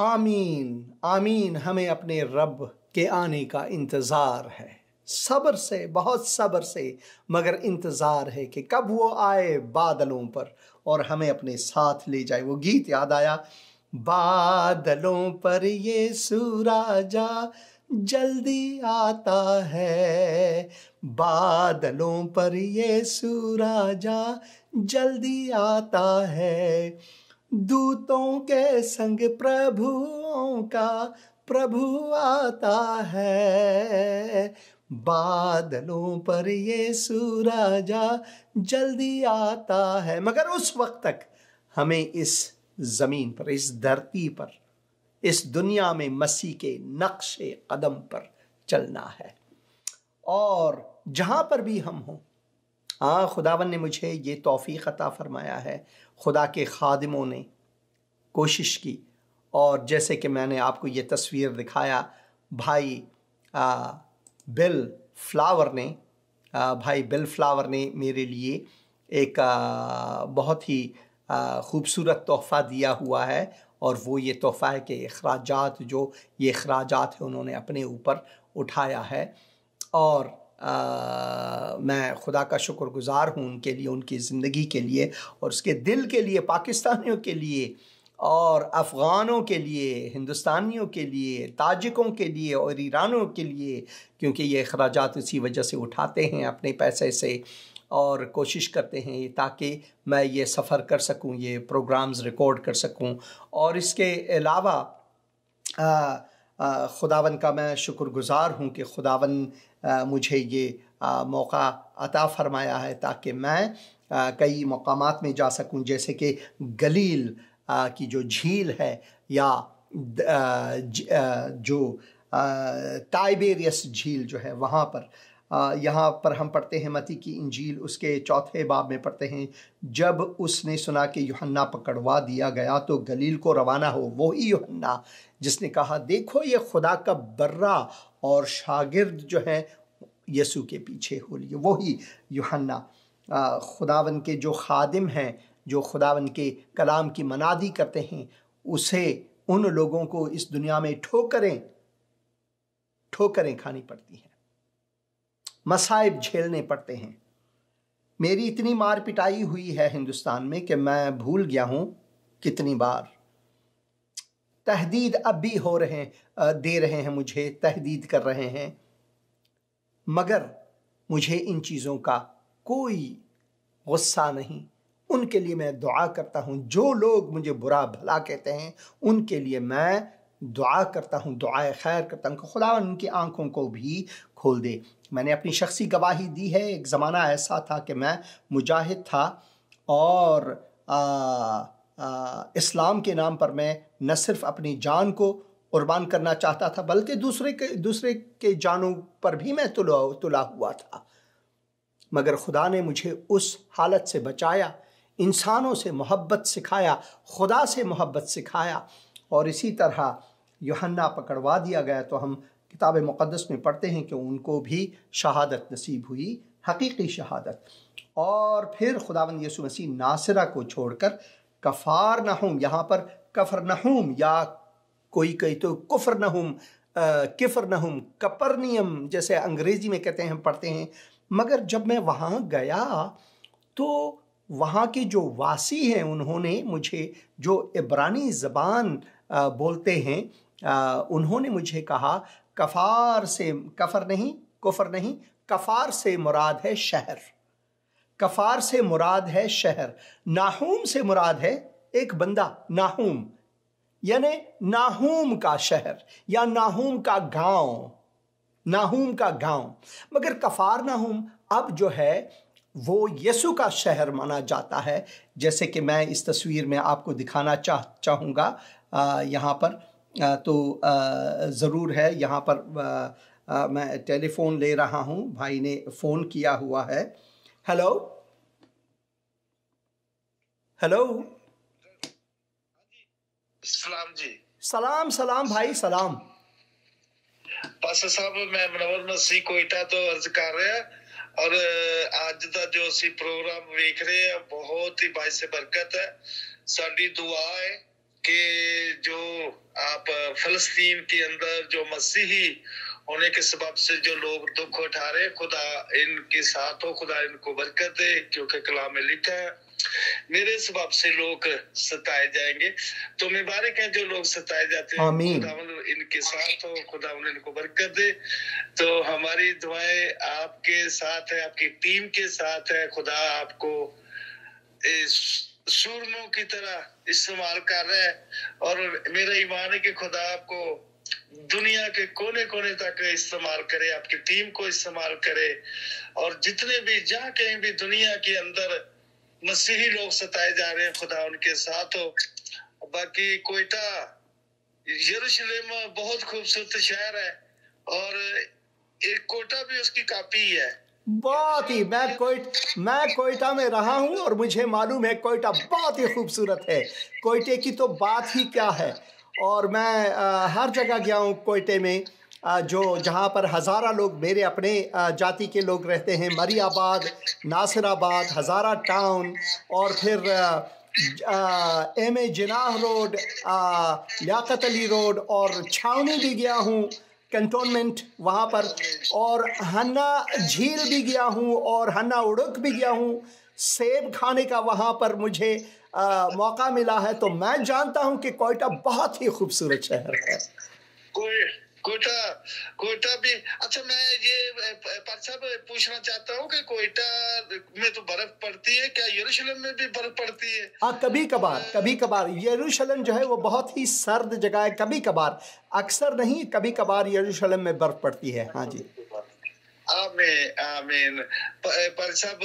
आमीन आमीन। हमें अपने रब के आने का इंतज़ार है, सब्र से, बहुत सब्र से, मगर इंतज़ार है कि कब वो आए बादलों पर और हमें अपने साथ ले जाए। वो गीत याद आया, बादलों पर यीशु राजा जल्दी आता है, बादलों पर यीशु राजा जल्दी आता है, दूतों के संग प्रभुओं का प्रभु आता है, बादलों पर यीशु राजा जल्दी आता है। मगर उस वक्त तक हमें इस जमीन पर, इस धरती पर, इस दुनिया में मसीह के नक्शे कदम पर चलना है। और जहां पर भी हम हों, खुदावन ने मुझे ये तौफीक अता फरमाया है, खुदा के खादिमों ने कोशिश की, और जैसे कि मैंने आपको ये तस्वीर दिखाया, भाई बिल फ्लावर ने मेरे लिए एक बहुत ही ख़ूबसूरत तोहफ़ा दिया हुआ है, और वो ये तोहफ़ा है कि ये अखराजात हैं उन्होंने अपने ऊपर उठाया है। और मैं खुदा का शुक्रगुज़ार हूँ उनके लिए, उनकी ज़िंदगी के लिए और उसके दिल के लिए, पाकिस्तानियों के लिए और अफ़गानों के लिए, हिंदुस्तानियों के लिए, ताजिकों के लिए और ईरानियों के लिए, क्योंकि ये अखराजात इसी वजह से उठाते हैं अपने पैसे से, और कोशिश करते हैं ताकि मैं ये सफ़र कर सकूं, ये प्रोग्राम्स रिकॉर्ड कर सकूं। और इसके अलावा खुदावन का मैं शुक्रगुज़ार हूँ कि खुदावन मुझे ये मौका अता फ़रमाया है ताकि मैं कई मकामात में जा सकूं, जैसे कि गलील की जो झील है, या जो टाइबेरियस झील जो है वहाँ पर, यहाँ पर हम पढ़ते हैं मत्ती की इंजील उसके 4 बाब में पढ़ते हैं, जब उसने सुना कि यूहन्ना पकड़वा दिया गया तो गलील को रवाना हो। वही यूहन्ना जिसने कहा, देखो ये खुदा का बर्रा और शागिर्द जो है यीशु के पीछे हो लिए। वही यूहन्ना खुदावन के जो खादिम हैं, जो खुदावन के कलाम की मनादी करते हैं, उसे उन लोगों को इस दुनिया में ठोकरें खानी पड़ती हैं, मसाइब झेलने पड़ते हैं। मेरी इतनी मार पिटाई हुई है हिंदुस्तान में कि मैं भूल गया हूं कितनी बार। तहदीद अब भी दे रहे हैं, मुझे तहदीद कर रहे हैं, मगर मुझे इन चीज़ों का कोई गुस्सा नहीं। उनके लिए मैं दुआ करता हूँ, जो लोग मुझे बुरा भला कहते हैं उनके लिए मैं दुआ करता हूँ, दुआए खैर करता हूँ, खुदा उनकी आंखों को भी खोल दे। मैंने अपनी शख्सी गवाही दी है। एक ज़माना ऐसा था कि मैं मुजाहिद था और इस्लाम के नाम पर मैं न सिर्फ अपनी जान को कुर्बान करना चाहता था, बल्कि दूसरे के जानों पर भी मैं तुला हुआ था। मगर खुदा ने मुझे उस हालत से बचाया, इंसानों से मोहब्बत सिखाया, खुदा से मोहब्बत सिखाया। और इसी तरह यूहन्ना पकड़वा दिया गया तो हम किताब मुक़द्दस में पढ़ते हैं कि उनको भी शहादत नसीब हुई, हकीकी शहादत। और फिर खुदावंद यीशु मसीह नासरा को छोड़कर कफ़ारनहूम, यहाँ पर कफरनहूम या कोई तो कुफरनहूम, किफरनहूम, कपरनियम जैसे अंग्रेजी में कहते हैं, हम पढ़ते हैं। मगर जब मैं वहाँ गया तो वहाँ के जो वासी हैं उन्होंने मुझे, जो इब्रानी ज़बान बोलते हैं, उन्होंने मुझे कहा कफ़ार से, कुफर नहीं, कफ़ार से मुराद है शहर, कफ़ार से मुराद है शहर, नाहूम से मुराद है एक बंदा, नाहूम यानी नाहूम का शहर या नाहूम का गांव। मगर कफ़ारनहूम अब जो है वो यीशु का शहर माना जाता है। जैसे कि मैं इस तस्वीर में आपको दिखाना चाहूँगा यहाँ पर, तो ज़रूर है यहाँ पर मैं टेलीफ़ोन ले रहा हूँ, भाई ने फ़ोन किया हुआ है। हेलो सलाम जी। सलाम भाई, सलाम। पास्टर साहब, मैं मनोवर मसीह कोयटा तो अर्ज कर रहा और आज का जो प्रोग्राम वेख रहे हैं बहुत ही बाइस बरकत है। साडी दुआ है कि जो आप फलस्तीन के अंदर जो मसीही होने के सबब से जो लोग दुख उठा रहे, खुदा इनके साथ हो, खुदा इनको बरकत दे, क्योंकि कलाम में लिखा है मेरे सबब से लोग सताए जाएंगे। तो मुबारक है जो लोग सताए जाते हैं, खुदावंद इनके साथ हो, खुदावंद इनको बरकत दे। तो हमारी दुआएं आपके साथ है, आपकी टीम के साथ है। खुदा आपको इस सूरमों की तरह इस्तेमाल कर रहा है, और मेरा ईमान है कि खुदा आपको दुनिया के कोने कोने तक इस्तेमाल करे, आपकी टीम को इस्तेमाल करे, और जितने भी जहाँ कहीं भी दुनिया के अंदर मसीही लोग सताए जा रहे हैं, खुदा उनके साथ हो। बाकी कोयटा यरूशलेम बहुत खूबसूरत शहर है, और एक कोयटा भी उसकी कॉपी है। बहुत ही मैं कोयटा में रहा हूं और मुझे मालूम है कोयटा बहुत ही खूबसूरत है। कोयटे की तो बात ही क्या है। और मैं हर जगह गया हूं कोयटे में, जहां पर हज़ारा लोग मेरे अपने जाति के लोग रहते हैं। मरियाबाद, नासिराबाद, हज़ारा टाउन, और फिर M A. Jinnah road, Liaquat Ali road, और छावनी भी गया हूँ, कैंटोनमेंट वहाँ पर, और हन्ना झील भी गया हूँ, और हन्ना उड़ुक भी गया हूँ। सेब खाने का वहाँ पर मुझे मौका मिला है। तो मैं जानता हूँ कि कोयटा बहुत ही खूबसूरत शहर है। कोयटा भी अच्छा। मैं ये साहब पूछना चाहता हूँ कि कोयटा में तो बर्फ पड़ती है, क्या यरूशलेम में भी बर्फ पड़ती है? हाँ, कभी कभार यरूशलेम जो है वो बहुत ही सर्द जगह है। कभी कभार, अक्सर नहीं, कभी कभार यरूशलेम में बर्फ पड़ती है। हाँ जी, आमीन आमीन। पर सब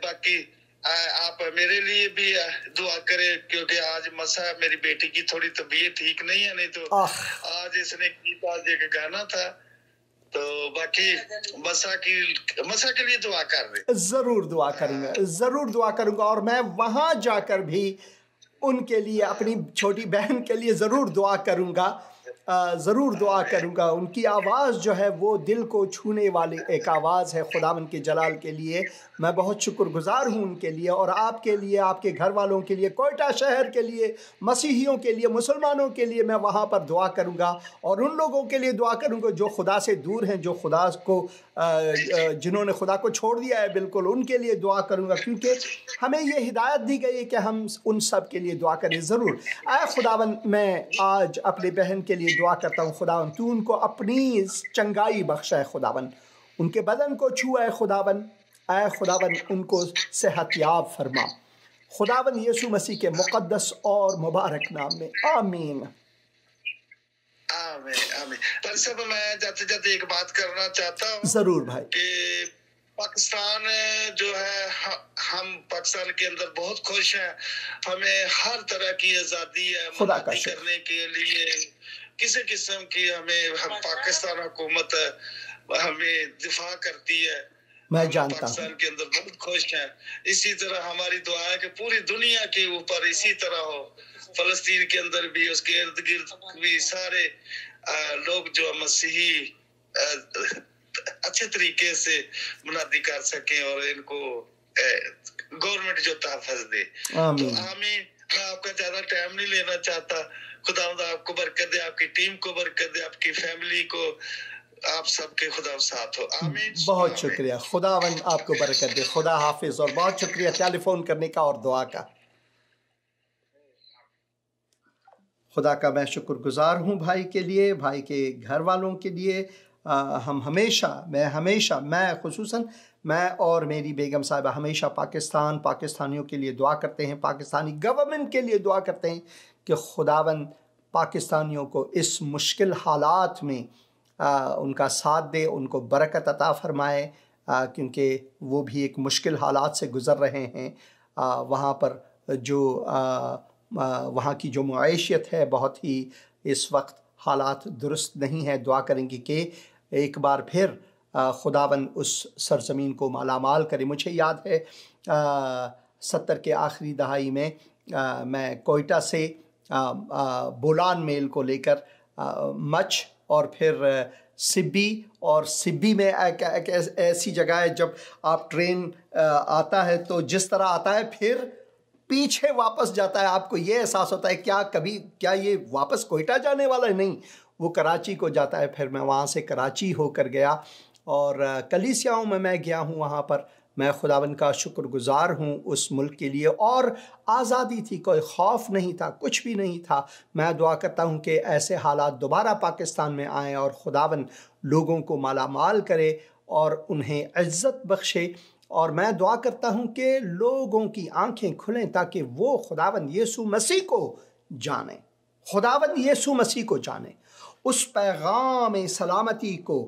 बाकी आप मेरे लिए भी दुआ करें, क्योंकि आज मसा मेरी बेटी की थोड़ी तबीयत ठीक नहीं है, नहीं तो आज इसने गीता एक गाना था। तो बाकी मसा के लिए दुआ कर रहे। जरूर दुआ करूंगा, और मैं वहां जाकर भी उनके लिए, अपनी छोटी बहन के लिए ज़रूर दुआ करूंगा। उनकी आवाज़ जो है वो दिल को छूने वाली एक आवाज़ है। खुदावंद के जलाल के लिए मैं बहुत शुक्रगुजार हूँ उनके लिए, और आपके लिए, आपके घर वालों के लिए, कोयटा शहर के लिए, मसीहियों के लिए, मुसलमानों के लिए मैं वहाँ पर दुआ करूँगा। और उन लोगों के लिए दुआ करूँगा जो खुदा से दूर हैं, जो खुदा को जिन्होंने खुदा को छोड़ दिया है, बिल्कुल उनके लिए दुआ करूँगा, क्योंकि हमें ये हिदायत दी गई है कि हम उन सब के लिए दुआ करें ज़रूर। आए खुदावंद, मैं आज अपनी बहन के लिए दुआ करता हूँ। खुदावंद, तू उनको अपनी चंगाई बख्शा है। खुदावंद, उनके बदन को छुआ है। खुदावंद, आए खुदावंद, उनको सेहतयाब फरमा। खुदावंद यीशु मसीह के मुक़द्दस और मुबारक नाम में, आमीन आमीन आमीन। पर सब मैं जाते जाते एक बात करना चाहता हूँ। जरूर भाई। कि पाकिस्तान जो है, हम पाकिस्तान के अंदर बहुत खुश हैं। हमें हर तरह की आज़ादी है करने के लिए, किसी किस्म की हम पाकिस्तान हुकूमत हमें दिफा करती है। मैं जानता हूं। पाकिस्तान के अंदर बहुत खुश हैं। इसी तरह हमारी दुआ है कि पूरी दुनिया के ऊपर इसी तरह हो। फलस्तीन के अंदर भी, उसके इर्द गिर्द भी सारे लोग जो मसीही अच्छे तरीके से मुनादी कर सकें, और इनको गवर्नमेंट जो तहफ़्फ़ुज़ दे। तो आमीन। मैं आपका ज्यादा टाइम नहीं लेना चाहता। खुदावंद आपको बरकत दे, आपकी टीम को बरकत दे, आपकी फैमिली को, आप सबके खुदा साथ हो। आमीन। बहुत शुक्रिया। खुदावंद आपको बरकत दे। खुदा हाफिज। और बहुत शुक्रिया टेलीफोन करने का और दुआ का। खुदा का मैं शुक्रगुजार हूँ भाई के लिए, भाई के घर वालों के लिए। मैं खुसूसन मैं और मेरी बेगम साहिबा हमेशा पाकिस्तानियों के लिए दुआ करते हैं, पाकिस्तानी गवर्नमेंट के लिए दुआ करते हैं कि खुदावंद पाकिस्तानियों को इस मुश्किल हालात में उनका साथ दे, उनको बरकत अता फरमाए, क्योंकि वो भी एक मुश्किल हालात से गुज़र रहे हैं। वहाँ पर जो वहाँ की जो मुआइशत है, बहुत ही इस वक्त हालात दुरुस्त नहीं है। दुआ करेंगे कि एक बार फिर खुदावंद उस सरज़मीन को मालामाल करे। मुझे याद है 70 के आखिरी दहाई में मैं कोयटा से बोलान मेल को लेकर मच और फिर सिब्बी में एक ऐसी जगह है, जब आप ट्रेन आता है तो जिस तरह आता है फिर पीछे वापस जाता है। आपको ये एहसास होता है क्या ये वापस कोयटा जाने वाला है? नहीं, वो कराची को जाता है। फिर मैं वहाँ से कराची होकर गया और कलीसियाओं में मैं गया हूँ। वहाँ पर मैं खुदावन का शुक्रगुजार हूँ उस मुल्क के लिए। और आज़ादी थी, कोई खौफ नहीं था, कुछ भी नहीं था। मैं दुआ करता हूँ कि ऐसे हालात दोबारा पाकिस्तान में आएँ और खुदावन लोगों को मालामाल करे और उन्हें इज़्ज़त बख्शे। और मैं दुआ करता हूँ कि लोगों की आंखें खुलें ताकि वो खुदावन यीशु मसीह को जाने, खुदावन यीशु मसीह को जाने, उस पैगाम सलामती को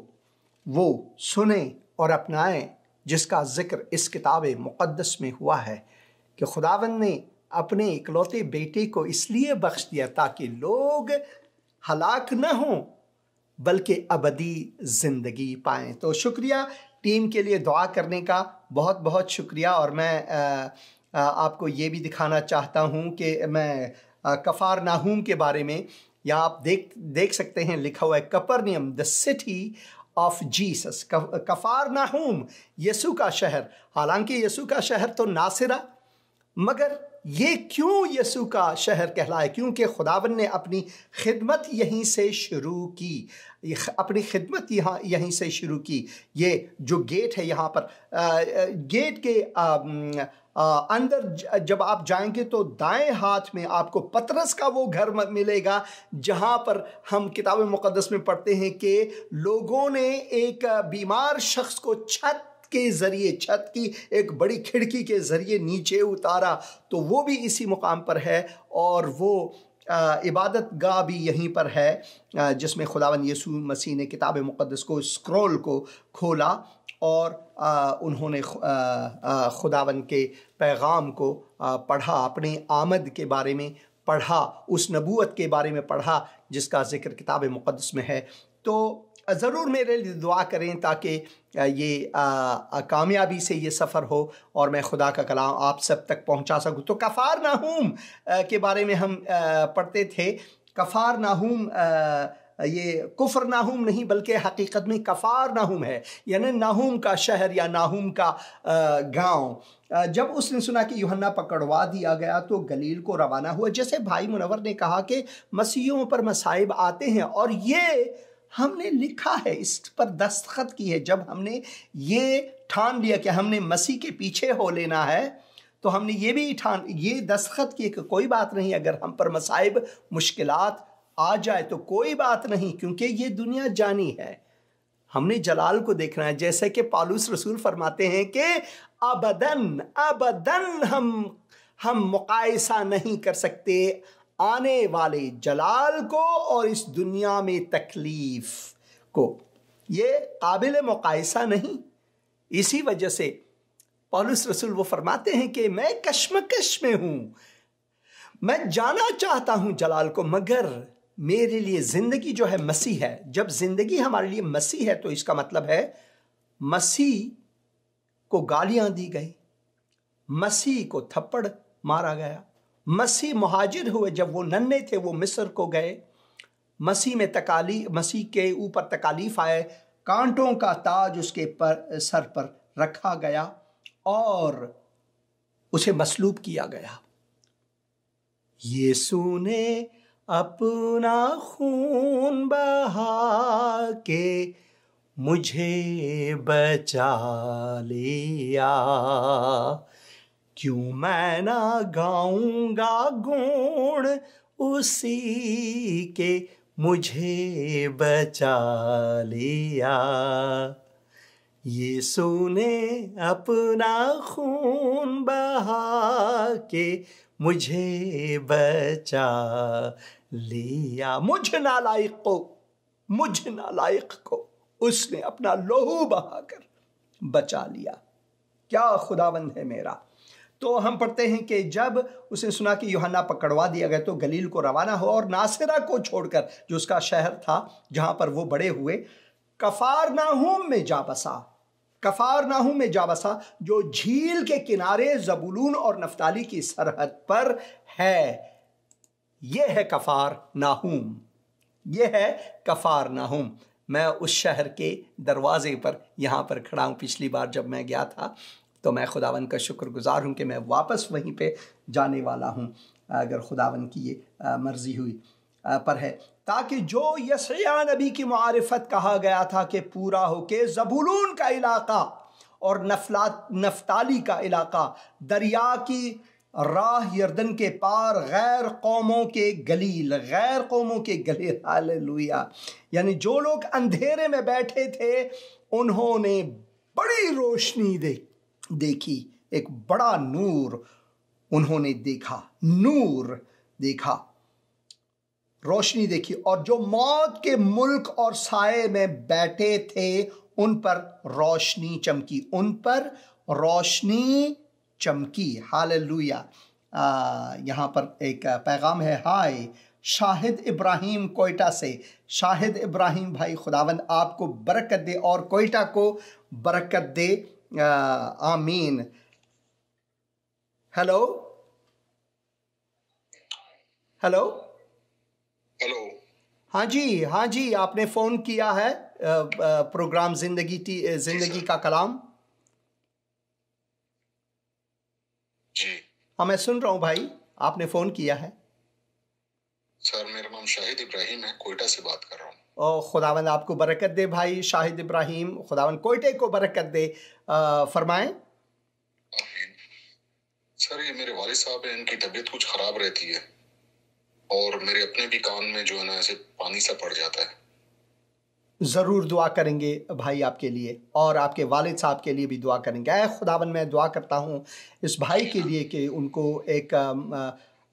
वो सुने और अपनाएं जिसका जिक्र इस किताब मुक़द्दस में हुआ है कि खुदावन ने अपने इकलौते बेटे को इसलिए बख्श दिया ताकि लोग हलाक न हों बल्कि अबदी ज़िंदगी पाएं। तो शुक्रिया टीम के लिए दुआ करने का, बहुत बहुत शुक्रिया। और मैं आपको ये भी दिखाना चाहता हूँ कि मैं कफारनाहूम के बारे में, यहाँ आप देख सकते हैं लिखा हुआ है कफरनहूम द सिटी ऑफ जीसस। कफारनाहूम यीशु का शहर। हालांकि यीशु का शहर तो नासिरा, मगर ये क्यों यीशु का शहर कहलाए? क्योंकि खुदावन ने अपनी खिदमत यहीं से शुरू की, अपनी खिदमत यहीं से शुरू की। ये जो गेट है यहाँ पर, गेट के अंदर जब आप जाएंगे तो दाएं हाथ में आपको पतरस का वो घर मिलेगा जहाँ पर हम किताब मुक़द्दस में पढ़ते हैं कि लोगों ने एक बीमार शख्स को छत की एक बड़ी खिड़की के ज़रिए नीचे उतारा। तो वो भी इसी मुकाम पर है और वो इबादत गाह भी यहीं पर है जिसमें खुदावन यीशु मसीह ने किताब मुक़द्दस को, स्क्रॉल को खोला और उन्होंने खुदावन के पैगाम को पढ़ा, अपने आमद के बारे में पढ़ा, उस नबूवत के बारे में पढ़ा जिसका जिक्र किताब मुक़द्दस में है। तो ज़रूर मेरे लिए दुआ करें ताकि ये कामयाबी से ये सफ़र हो और मैं खुदा का कलाम आप सब तक पहुंचा सकूं। तो कफारनाहूम के बारे में हम पढ़ते थे। कफारनाहूम ये कुफरनाहूम नहीं बल्कि हकीकत में कफारनाहूम है, यानी नाहूम का शहर या नाहूम का गांव। जब उसने सुना कि यूहन्ना पकड़वा दिया गया तो गलील को रवाना हुआ। जैसे भाई मुनव्वर ने कहा कि मसीहों पर मसाइब आते हैं और ये हमने लिखा है, इस पर दस्तखत की है। जब हमने ये ठान लिया कि हमने मसीह के पीछे हो लेना है तो हमने ये दस्तखत किए कि कोई बात नहीं, अगर हम पर मसाइब मुश्किलात आ जाए तो कोई बात नहीं, क्योंकि ये दुनिया जानी है, हमने जलाल को देखना है। जैसे कि पौलुस रसूल फरमाते हैं कि अबदन हम मुकायसा नहीं कर सकते आने वाले जलाल को और इस दुनिया में तकलीफ को। ये काबिल मुकायसा नहीं। इसी वजह से पौलुस रसूल वो फरमाते हैं कि मैं कश्मकश में हूं, मैं जाना चाहता हूं जलाल को, मगर मेरे लिए जिंदगी जो है मसीह है। जब जिंदगी हमारे लिए मसीह है तो इसका मतलब है मसीह को गालियां दी गई, मसीह को थप्पड़ मारा गया, मसीह मुहाजिर हुए, जब वो नन्हे थे वो मिस्र को गए, मसीह के ऊपर तकालीफ आए, कांटों का ताज उसके सर पर रखा गया और उसे मसलूब किया गया। यीशु ने अपना खून बहा के मुझे बचा लिया, क्यों मैं ना गाऊंगा गुण उसी के मुझे बचा लिया। यीशु ने अपना खून बहा के मुझे बचा लिया। मुझ नालायक को उसने अपना लोहू बहाकर बचा लिया। क्या खुदावंद है मेरा। तो हम पढ़ते हैं कि जब उसने सुना कि यूहन्ना पकड़वा दिया गया तो गलील को रवाना हुआ और नासिरा को छोड़कर, जो उसका शहर था जहां पर वो बड़े हुए, कफारनाहूम में जा बसा, जो झील के किनारे ज़बूलून और नफ्ताली की सरहद पर है। यह है कफारनाहूम। मैं उस शहर के दरवाजे पर यहाँ पर खड़ा हूँ। पिछली बार जब मैं गया था तो मैं खुदावन का शुक्रगुजार हूँ कि मैं वापस वहीं पे जाने वाला हूँ, अगर खुदावन की ये मर्ज़ी हुई पर है, ताकि जो यशया नबी की मारिफत कहा गया था कि पूरा हो के ज़बूलून का इलाका और नफ्ताली का इलाका, दरिया की राह यर्दन के पार, गैर कौमों के गलील, गैर कौमों के गलील, हालेलुया। यानी जो लोग अंधेरे में बैठे थे उन्होंने बड़ी रोशनी देखी, एक बड़ा नूर उन्होंने देखा, नूर देखा, रोशनी देखी। और जो मौत के मुल्क और साए में बैठे थे उन पर रोशनी चमकी, उन पर रोशनी चमकी, हालेलुया। यहाँ पर एक पैगाम है, हाय शाहिद इब्राहिम कोयटा से। शाहिद इब्राहिम भाई, खुदावंद आपको बरकत दे और कोयटा को बरकत दे, आमीन। हेलो हेलो हेलो, हाँ जी, आपने फ़ोन किया है प्रोग्राम जिंदगी का कलाम। जी हाँ, मैं सुन रहा हूँ भाई, आपने फ़ोन किया है। सर, मेरा नाम शाहिद इब्राहिम है, कोयटा से बात कर रहा हूँ। और खुदावंद आपको बरकत दे भाई शाहिद इब्राहिम, खुदावंद कोयटे को बरकत दे, फरमाएं। आमीन। सर, ये मेरे वालिद साहब हैं, इनकी तबीयत कुछ खराब रहती है और मेरे अपने भी कान में जो है ना ऐसे पानी सा पड़ जाता है। ज़रूर दुआ करेंगे भाई आपके लिए, और आपके वालिद साहब के लिए भी दुआ करेंगे। ऐ खुदावन, मैं दुआ करता हूँ इस भाई के लिए कि उनको एक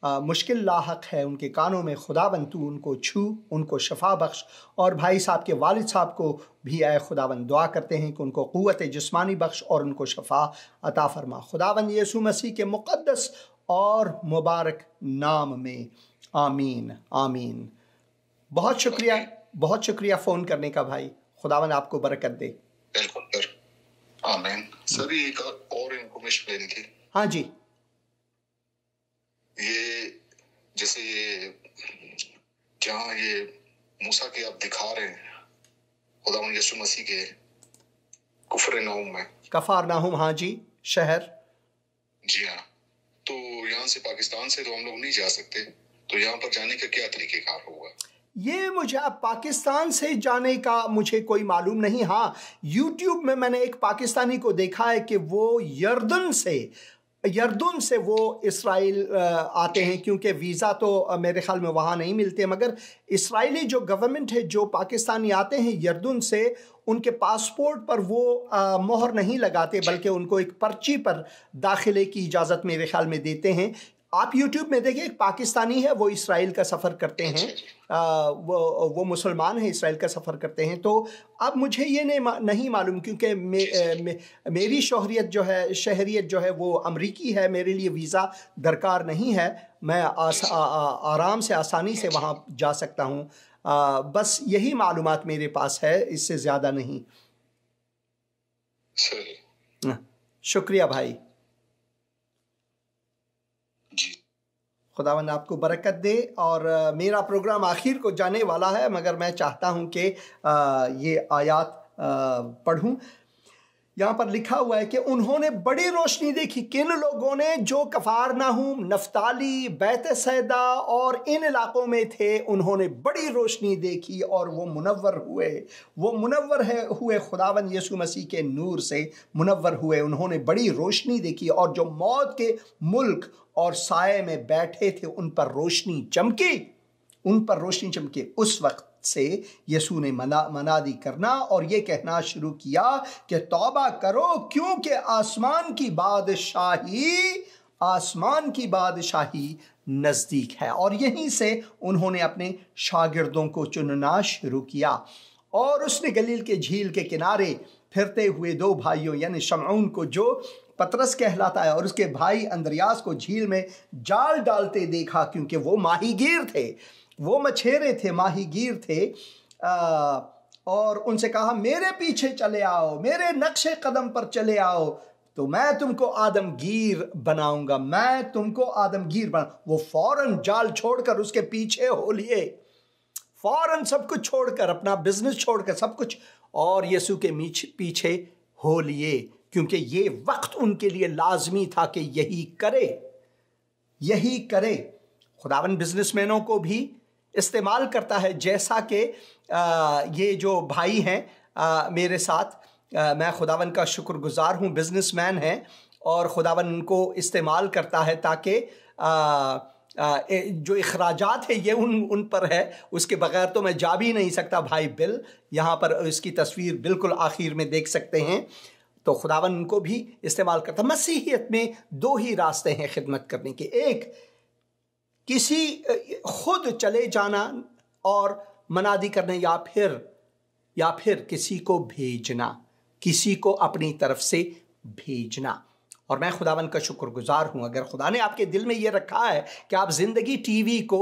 मुश्किल लाहक है उनके कानों में, खुदावन तू उनको छू, उनको शफा बख्श। और भाई साहब के वालिद साहब को भी ऐ खुदावन दुआ करते हैं कि उनको क़ुव्वत जिस्मानी बख्श और उनको शफा अता फरमा, खुदावन यीशु मसीह के मुक़द्दस और मुबारक नाम में, आमीन आमीन। बहुत शुक्रिया फ़ोन करने का भाई, खुदावन आपको बरकत दे। बिल्कुल सर, आमीन। सर, ये एक और इन्फॉर्मेशन लेनी थी। हाँ जी। ये जैसे ये जहाँ ये मूसा के आप दिखा रहे हैं खुदावन यीशु मसीह के कुफरनहूम में, कफरनहूम, हाँ जी, शहर। जी हाँ, तो यहाँ से पाकिस्तान से तो हम लोग नहीं जा सकते, तो यहाँ पर जाने का क्या तरीक़ेकार होगा? ये मुझे अब पाकिस्तान से जाने का मुझे कोई मालूम नहीं। हाँ, यूट्यूब में मैंने एक पाकिस्तानी को देखा है कि वो यर्दन से वो इसराइल आते हैं, क्योंकि वीज़ा तो मेरे ख्याल में वहाँ नहीं मिलते, मगर इसराइली जो गवर्नमेंट है, जो पाकिस्तानी आते हैं यर्दन से, उनके पासपोर्ट पर वो मोहर नहीं लगाते, बल्कि उनको एक पर्ची पर दाखिले की इजाज़त मेरे ख्याल में देते हैं। आप YouTube में देखिए, एक पाकिस्तानी है, वो इसराइल का सफ़र करते हैं, वो मुसलमान है, इसराइल का सफ़र करते हैं। तो अब मुझे ये नहीं मालूम, क्योंकि मेरी शहरियत जो है वो अमरीकी है, मेरे लिए वीज़ा दरकार नहीं है, मैं आराम से आसानी से वहाँ जा सकता हूँ। बस यही मालूमात मेरे पास है, इससे ज़्यादा नहीं। शुक्रिया भाई, खुदावंद आपको बरकत दे। और मेरा प्रोग्राम आखिर को जाने वाला है, मगर मैं चाहता हूँ कि ये आयत पढ़ूँ। यहाँ पर लिखा हुआ है कि उन्होंने बड़ी रोशनी देखी। किन लोगों ने? जो कफरनहूम, नफ्ताली, बैत सैदा और इन इलाकों में थे, उन्होंने बड़ी रोशनी देखी और वो मुनव्वर हुए खुदावंद यीशु मसीह के नूर से मुनव्वर हुए। उन्होंने बड़ी रोशनी देखी और जो मौत के मुल्क और साए में बैठे थे उन पर रोशनी चमकी, उस वक्त से यीशु ने मनादी करना और ये कहना शुरू किया कि तौबा करो, क्योंकि आसमान की बादशाही नज़दीक है। और यहीं से उन्होंने अपने शागिर्दों को चुनना शुरू किया। और उसने गलील के झील के किनारे फिरते हुए दो भाइयों, यानी शमऊन को, जो पतरस कहलाता है, और उसके भाई अंद्रियास को झील में जाल डालते देखा, क्योंकि वो माहीगीर थे, वो मछेरे थे, माहीगीर थे। और उनसे कहा, मेरे पीछे चले आओ, मेरे नक्शे कदम पर चले आओ, तो मैं तुमको आदमगीर बनाऊंगा, वो फौरन जाल छोड़कर उसके पीछे हो लिए, फौरन सब कुछ छोड़कर, अपना बिजनेस छोड़कर सब कुछ, और यीशु के पीछे हो लिए, क्योंकि ये वक्त उनके लिए लाजमी था कि यही करे। खुदावन बिजनेसमैनों को भी इस्तेमाल करता है, जैसा कि ये जो भाई हैं मेरे साथ, मैं खुदावन का शुक्रगुजार हूँ, बिजनेसमैन हैं और खुदावन उनको इस्तेमाल करता है ताकि जो इखराजात है ये उन पर है, उसके बगैर तो मैं जा भी नहीं सकता। भाई बिल यहाँ पर इसकी तस्वीर बिल्कुल आखिर में देख सकते हैं। तो खुदावन उनको भी इस्तेमाल करता। मसीहियत में दो ही रास्ते हैं खिदमत करने के, एक किसी खुद चले जाना और मनादी करना, या फिर किसी को भेजना, किसी को अपनी तरफ से भेजना। और मैं खुदावन का शुक्रगुजार हूँ, अगर खुदा ने आपके दिल में ये रखा है कि आप ज़िंदगी टीवी को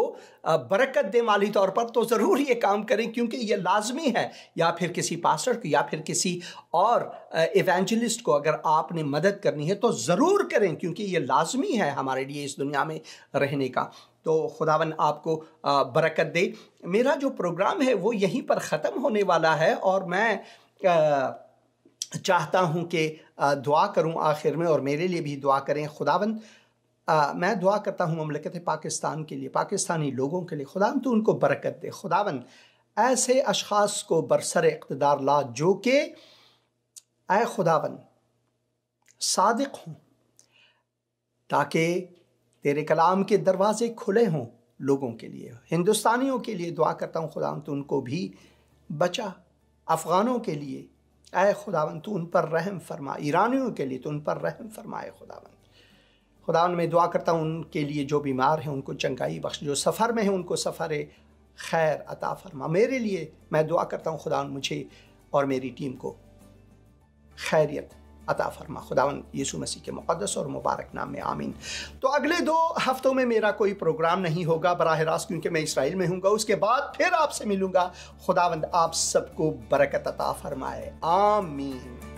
बरकत दे माली तौर पर, तो ज़रूर ये काम करें, क्योंकि ये लाजमी है। या फिर किसी पास्टर को या फिर किसी और इवेंजलिस्ट को अगर आपने मदद करनी है तो ज़रूर करें, क्योंकि ये लाजमी है हमारे लिए इस दुनिया में रहने का। तो खुदावन आपको बरकत दे। मेरा जो प्रोग्राम है वो यहीं पर ख़त्म होने वाला है और मैं चाहता हूँ कि दुआ करूँ आखिर में, और मेरे लिए भी दुआ करें। खुदावन मैं दुआ करता हूँ ममलकत पाकिस्तान के लिए, पाकिस्तानी लोगों के लिए। खुदावन तू उनको बरकत दे। खुदावन ऐसे अशख़ास को बरसर इक़्तिदार ला जो कि ऐ खुदावन सादिक हों, ताकि तेरे कलाम के दरवाज़े खुले हों लोगों के लिए। हिंदुस्तानियों के लिए दुआ करता हूँ खुदावन तू उनको भी बचा। अफ़गानों के लिए ऐ खुदावन तू उन पर रहम फरमा। ईरानियों के लिए तो उन पर रहम फरमाए खुदावन मैं दुआ करता हूँ उनके लिए जो बीमार हैं उनको चंगाई बख्श, जो सफ़र में हैं उनको सफ़र खैर अता फरमा। मेरे लिए मैं दुआ करता हूँ खुदावन मुझे और मेरी टीम को खैरियत अता फरमा। खुदावन यीशु मसीह के मुक़द्दस और मुबारक नाम में आमीन। तो अगले 2 हफ्तों में मेरा कोई प्रोग्राम नहीं होगा बराह रास्त, क्योंकि मैं इसराइल में हूँगा। उसके बाद फिर आपसे मिलूँगा। खुदावंद आप सबको बरकत अता फरमाए। आमीन।